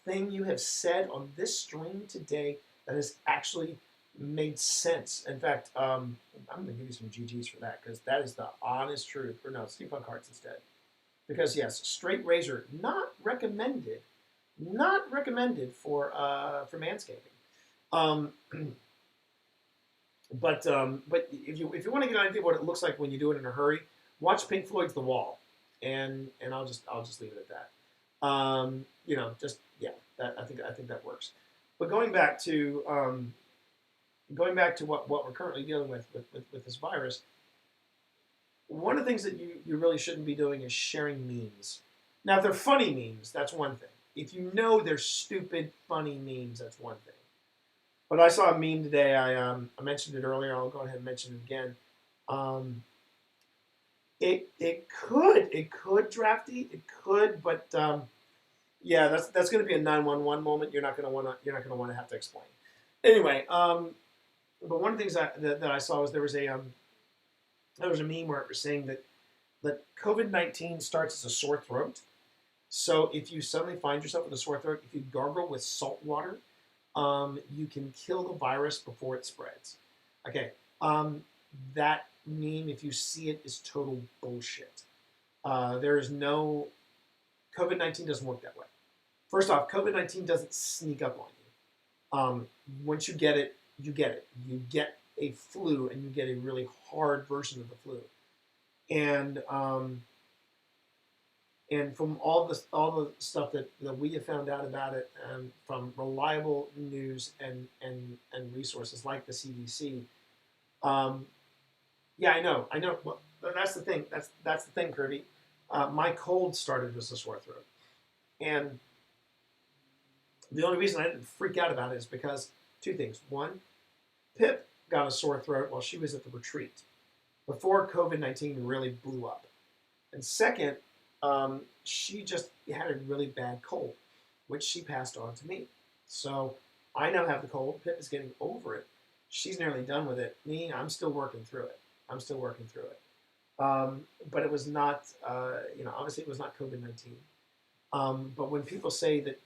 thing you have said on this stream today that has actually made sense. In fact, I'm going to give you some GGs for that because that is the honest truth. Or no, steampunk hearts instead. Because yes, straight razor not recommended, not recommended for manscaping. Um, but if you want to get an idea of what it looks like when you do it in a hurry, watch Pink Floyd's The Wall, and I'll just leave it at that. Just yeah, that I think that works. But going back to what we're currently dealing with this virus, one of the things that you really shouldn't be doing is sharing memes. Now, if they're funny memes, that's one thing. If you know they're stupid, funny memes, that's one thing. But I saw a meme today. I mentioned it earlier. I'll go ahead and mention it again. Um, it could drafty, it could, but yeah, that's going to be a 911 moment. You're not going to want to have to explain. Anyway, but one of the things that I saw was there was a meme where it was saying that COVID-19 starts as a sore throat. So if you suddenly find yourself with a sore throat, if you gargle with salt water, you can kill the virus before it spreads. Okay, that meme, if you see it, is total bullshit. There is no COVID-19 doesn't work that way. First off, COVID-19 doesn't sneak up on you. Once you get it, you get it. You get a flu, and you get a really hard version of the flu. And and from all the stuff that we have found out about it, from reliable news and resources like the CDC, um, yeah, I know. Well, that's the thing. That's the thing, Kirby. My cold started as a sore throat, and the only reason I didn't freak out about it is because two things. One, Pip got a sore throat while she was at the retreat before COVID-19 really blew up, and second, she just had a really bad cold, which she passed on to me. So I now have the cold. Pip is getting over it. She's nearly done with it. Me, I'm still working through it. I'm still working through it. But it was not, obviously it was not COVID-19. But when people say that,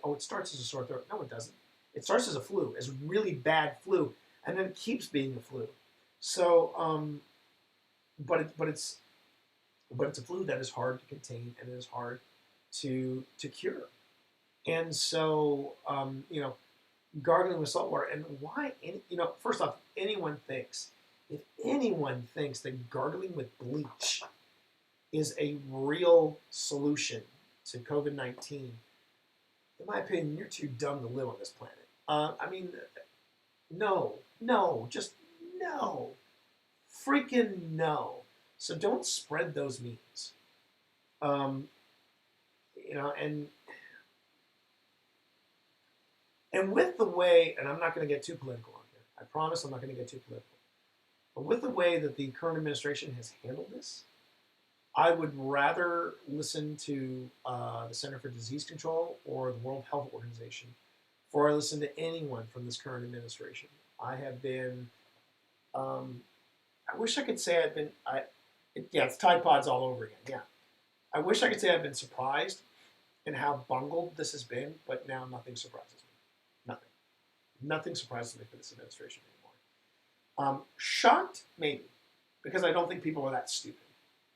oh, it starts as a sore throat, no, it doesn't. It starts as a flu, as a really bad flu, and then it keeps being a flu. So, but it's a flu that is hard to contain and it is hard to cure. And so, gargling with salt water. And why? First off, if anyone thinks that gargling with bleach is a real solution to COVID-19, in my opinion, you're too dumb to live on this planet. I mean, no, just no, freaking no. So don't spread those memes. Um, and with the way, and I'm not going to get too political on here. I promise I'm not going to get too political. But with the way that the current administration has handled this, I would rather listen to the Center for Disease Control or the World Health Organization before I listen to anyone from this current administration. I have been. I wish I could say I've been. Yeah, it's Tide Pods all over again. Yeah, I wish I could say I've been surprised in how bungled this has been, but now nothing surprises me. Nothing. Nothing surprises me for this administration anymore. Shocked, maybe, because I don't think people are that stupid.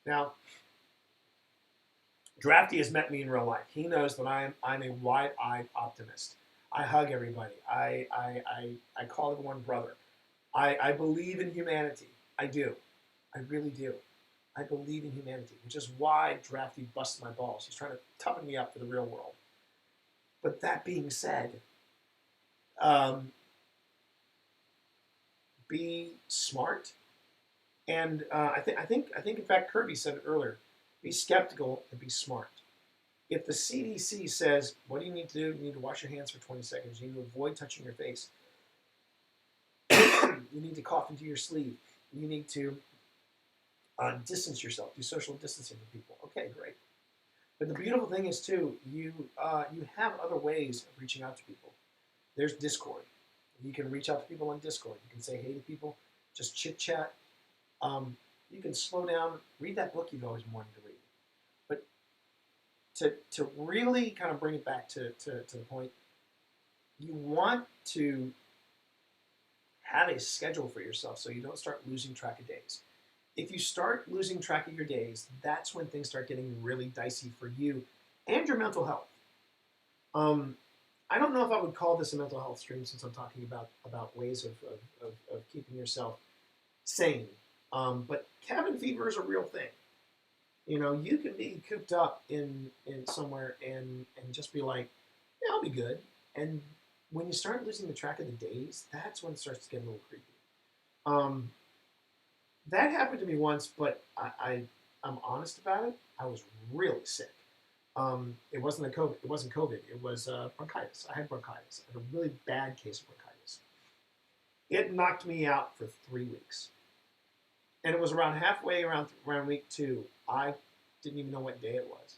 Now, Drafty has met me in real life. He knows that I'm a wide-eyed optimist. I hug everybody. I call everyone brother. I believe in humanity. I do. I really do. I believe in humanity, which is why Drafty busts my balls. He's trying to toughen me up for the real world. But that being said, be smart, and I think in fact Kirby said it earlier. Be skeptical and be smart. If the CDC says, what do you need to do? You need to wash your hands for 20 seconds. You need to avoid touching your face. You need to cough into your sleeve. You need to distance yourself. Do social distancing from people. Okay, great. But the beautiful thing is, too, you have other ways of reaching out to people. There's Discord. You can reach out to people on Discord. You can say hey to people, just chit chat. You can slow down, read that book you've always wanted to read. But to really kind of bring it back to the point, you want to have a schedule for yourself so you don't start losing track of days. If you start losing track of your days, that's when things start getting really dicey for you and your mental health. I don't know if I would call this a mental health stream since I'm talking about ways of keeping yourself sane. But cabin fever is a real thing. You know, you can be cooped up in somewhere and just be like, yeah, I'll be good. And when you start losing the track of the days, that's when it starts to get a little creepy. Um, that happened to me once, but I'm honest about it. I was really sick. It wasn't a COVID. It wasn't COVID. It was bronchitis. I had bronchitis. I had a really bad case of bronchitis. It knocked me out for 3 weeks, and it was around halfway around week 2. I didn't even know what day it was,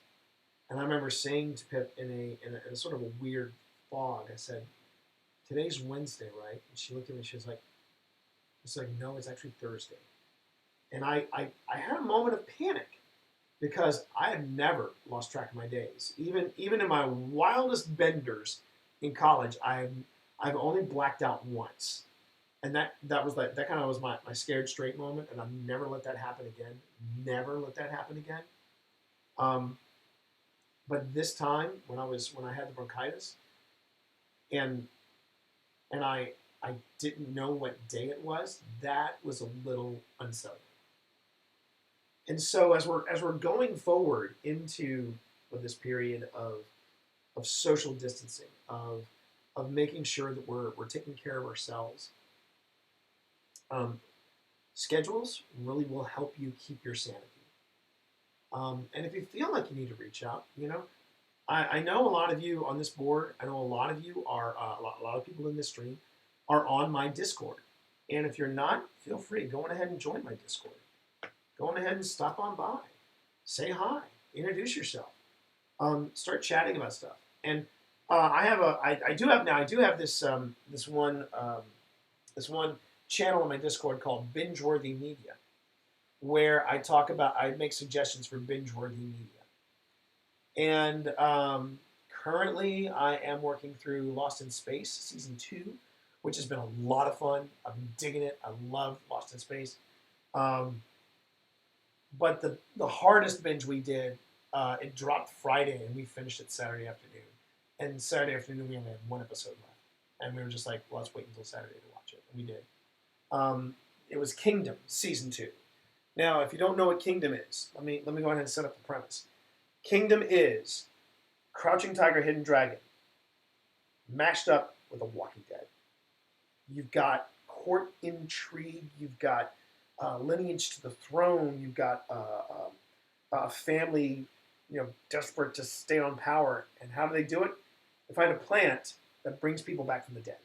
and I remember saying to Pip in a sort of a weird fog, I said, "Today's Wednesday, right?" And she looked at me. She was like, "No, it's actually Thursday." And I had a moment of panic because I have never lost track of my days. Even in my wildest benders in college, I've only blacked out once. And that kind of was my scared straight moment, and I've never let that happen again. Never let that happen again. Um, but this time when I had the bronchitis and I didn't know what day it was, that was a little unsettling. And so as we're going forward into this period of social distancing, of making sure that we're taking care of ourselves, um, schedules really will help you keep your sanity. And if you feel like you need to reach out, you know, I know a lot of you on this board. I know a lot of you are a lot of people in this stream are on my Discord. And if you're not, feel free. Go on ahead and join my Discord. Go on ahead and stop on by. Say hi. Introduce yourself. Start chatting about stuff. And I do have this one channel on my Discord called Bingeworthy Media, where I make suggestions for binge-worthy media. And currently, I am working through Lost in Space season 2, which has been a lot of fun. I've been digging it. I love Lost in Space. But the hardest binge we did, it dropped Friday, and we finished it Saturday afternoon. And Saturday afternoon, we only had 1 episode left, and we were just like, well, let's wait until Saturday to watch it. And we did. It was Kingdom season 2. Now, if you don't know what Kingdom is, let me go ahead and set up the premise. Kingdom is Crouching Tiger, Hidden Dragon, mashed up with The Walking Dead. You've got court intrigue. You've got lineage to the throne. You've got a family, desperate to stay on power. And how do they do it? They find a plant that brings people back from the dead.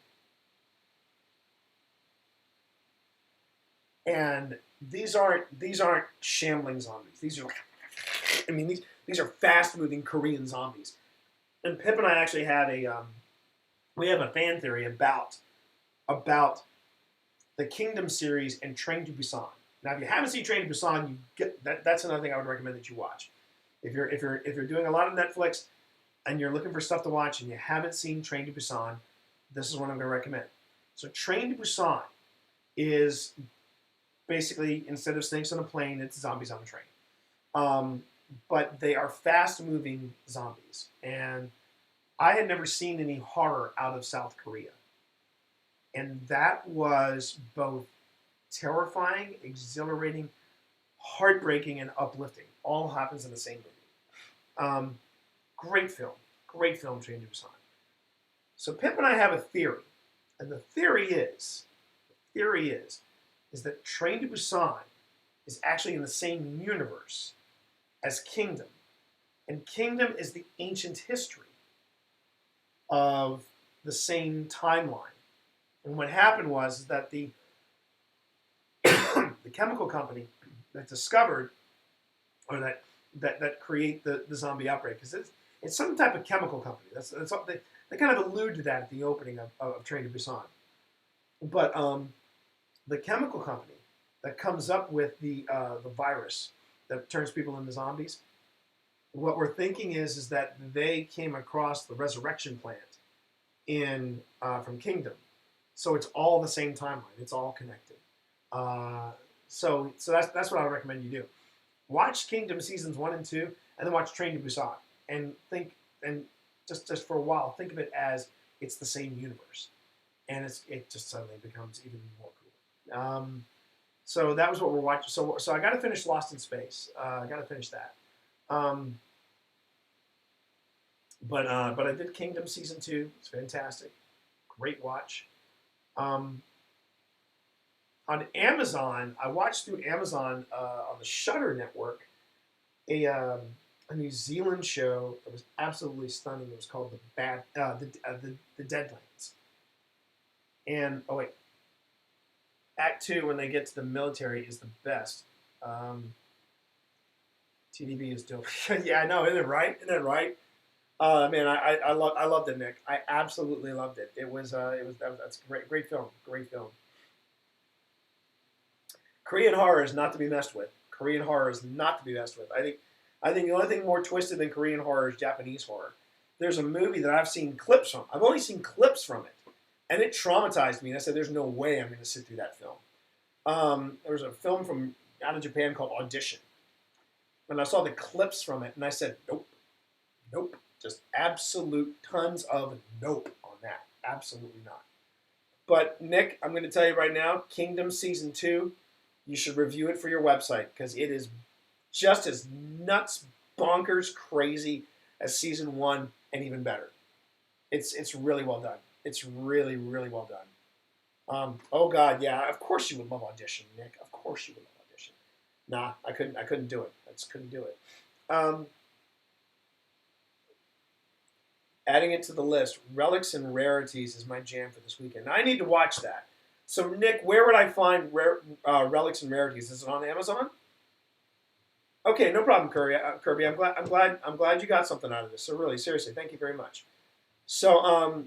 And these aren't shambling zombies. These are fast-moving Korean zombies. And Pip and I actually have a fan theory about the Kingdom series and Train to Busan. Now, if you haven't seen Train to Busan, that's another thing I would recommend that you watch. If you're doing a lot of Netflix and you're looking for stuff to watch and you haven't seen Train to Busan, this is what I'm going to recommend. So Train to Busan is basically, instead of snakes on a plane, it's zombies on a train. But they are fast-moving zombies. And I had never seen any horror out of South Korea. And that was both terrifying, exhilarating, heartbreaking, and uplifting. All happens in the same movie. Great film, Train to Busan. So Pip and I have a theory, and the theory is that Train to Busan is actually in the same universe as Kingdom, and Kingdom is the ancient history of the same timeline. And what happened was that the chemical company that discovered or that create the zombie outbreak, because it's some type of chemical company. They kind of allude to that at the opening of Train to Busan. But the chemical company that comes up with the virus that turns people into zombies, what we're thinking is that they came across the resurrection plant in from Kingdom, so it's all the same timeline. It's all connected. Uh, so that's what I would recommend you do. Watch Kingdom seasons 1 and 2, and then watch Train to Busan, and think and just for a while think of it as it's the same universe, and it just suddenly becomes even more cool. So that was what we're watching. So I got to finish Lost in Space. I got to finish that. Um, but I did Kingdom season 2. It's fantastic, great watch. Um, on Amazon, I watched through Amazon on the Shutter network a New Zealand show that was absolutely stunning. It was called the Deadlands. And oh wait, Act 2 when they get to the military is the best. TDB is dope. Yeah, I know, isn't it right? Isn't it right? Man, I loved it, Nick. I absolutely loved it. That's a great film. Great film. Korean horror is not to be messed with. Korean horror is not to be messed with. I think the only thing more twisted than Korean horror is Japanese horror. There's a movie that I've seen clips from. I've only seen clips from it, and it traumatized me. And I said, "There's no way I'm going to sit through that film." There was a film from out of Japan called Audition, and I saw the clips from it, and I said, "Nope, nope, just absolute tons of nope on that. Absolutely not." But Nick, I'm going to tell you right now, Kingdom season 2, you should review it for your website because it is just as nuts, bonkers, crazy as season 1, and even better. It's really well done. It's really really well done. Oh God, yeah. Of course you would love Audition, Nick. Of course you would love Audition. Nah, I couldn't. I couldn't do it. I just couldn't do it. Um, Adding it to the list, Relics and Rarities is my jam for this weekend. I need to watch that. So Nick, where would I find Relics and Rarities? Is it on Amazon? Okay, no problem, Kirby. I'm glad you got something out of this. So really, seriously, thank you very much. So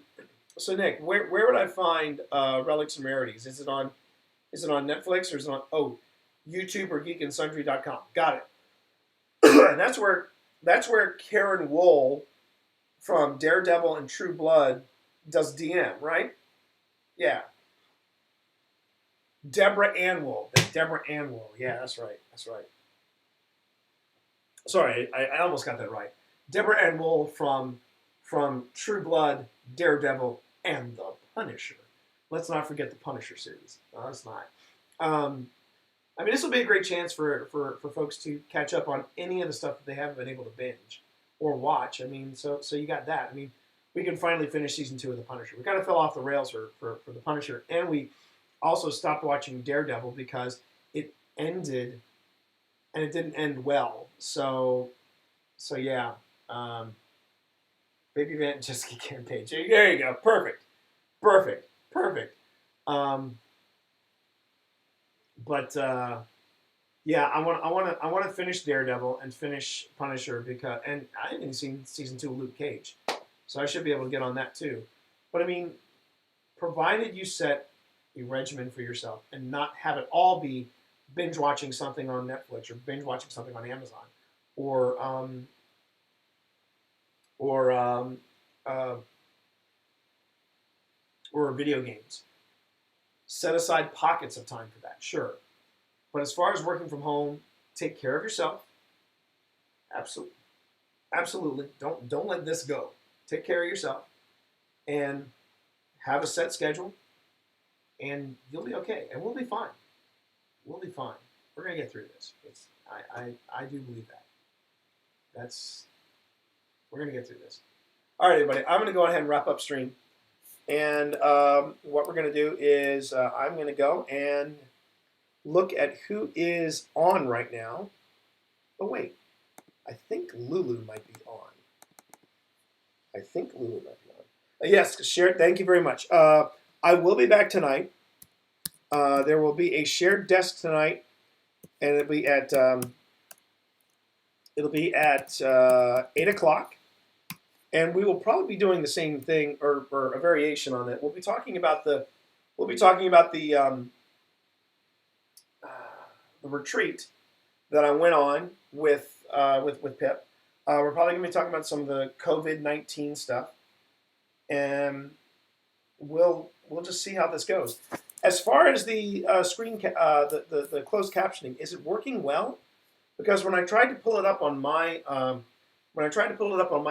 so Nick, where would I find Relics and Rarities? Is it on Netflix or is it on YouTube or geekandsundry.com? Got it. And that's where Karen Wool from Daredevil and True Blood does DM, right? Yeah. Deborah Ann Wool. Deborah Ann Wool. Yeah, that's right. That's right. Sorry, I almost got that right. Deborah Ann Wool from True Blood, Daredevil, and The Punisher. Let's not forget the Punisher series. No, let's not. Um, I mean, this will be a great chance for folks to catch up on any of the stuff that they haven't been able to binge or watch. I mean, so you got that. I mean, we can finally finish season 2 of The Punisher. We kind of fell off the rails for The Punisher, and we also stopped watching Daredevil because it ended, and it didn't end well. So yeah. Baby Van Jessica campaign. There you go. Perfect. Perfect. Perfect. Um, but yeah, I want to finish Daredevil and finish Punisher and I haven't even seen season 2 of Luke Cage, so I should be able to get on that too. But I mean, provided you set a regimen for yourself and not have it all be binge watching something on Netflix or binge watching something on Amazon or or um, uh, or video games. Set aside pockets of time for that, sure. But as far as working from home, take care of yourself. Absolutely, absolutely. Don't let this go. Take care of yourself and have a set schedule, and you'll be okay, and we'll be fine. We'll be fine. We're gonna get through this. I do believe that. That's We're gonna get through this. All right, everybody. I'm gonna go ahead and wrap up stream. And what we're going to do is I'm going to go and look at who is on right now. Oh, wait. I think Lulu might be on. Yes, shared. Thank you very much. I will be back tonight. There will be a shared desk tonight, and it'll be at 8 o'clock. And we will probably be doing the same thing or a variation on it. We'll be talking about the we'll be talking about the retreat that I went on with Pip. We're probably going to be talking about some of the COVID-19 stuff, and we'll just see how this goes. As far as the the closed captioning, is it working well? Because when I tried to pull it up on my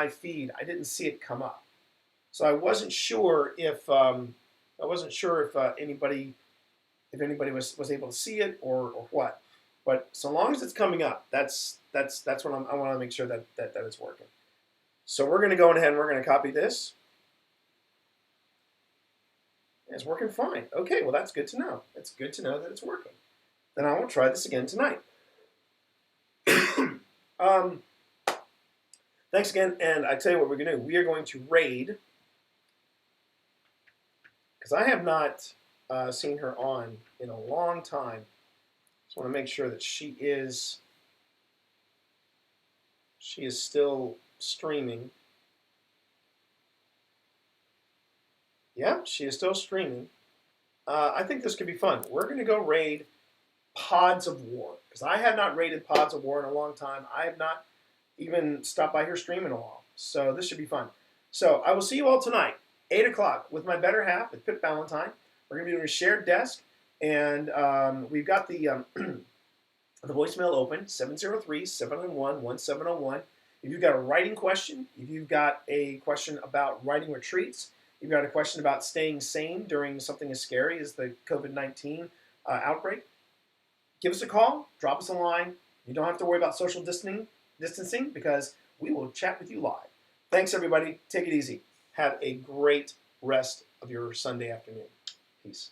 feed, I didn't see it come up. So I wasn't sure if anybody was able to see it or what. But so long as it's coming up, that's what I want to make sure that it's working. So we're going to go ahead and we're going to copy this. It's working fine. Okay, well that's good to know. It's good to know that it's working. Then I will try this again tonight. Thanks again, and I tell you what we're going to do. We are going to raid, because I have not seen her on in a long time. Just want to make sure that she is still streaming. Yeah, she is still streaming. I think this could be fun. We're going to go raid Pods of War, because I have not raided Pods of War in a long time. I have not even stopped by her stream in a while. So this should be fun. So I will see you all tonight, 8 o'clock, with my better half, with Pip Valentine. We're going to be doing a shared desk, and we've got the the voicemail open, 703-791-1701. If you've got a writing question, if you've got a question about writing retreats, if you've got a question about staying sane during something as scary as the COVID-19 outbreak, give us a call, drop us a line. You don't have to worry about social distancing because we will chat with you live. Thanks, everybody. Take it easy. Have a great rest of your Sunday afternoon. Peace.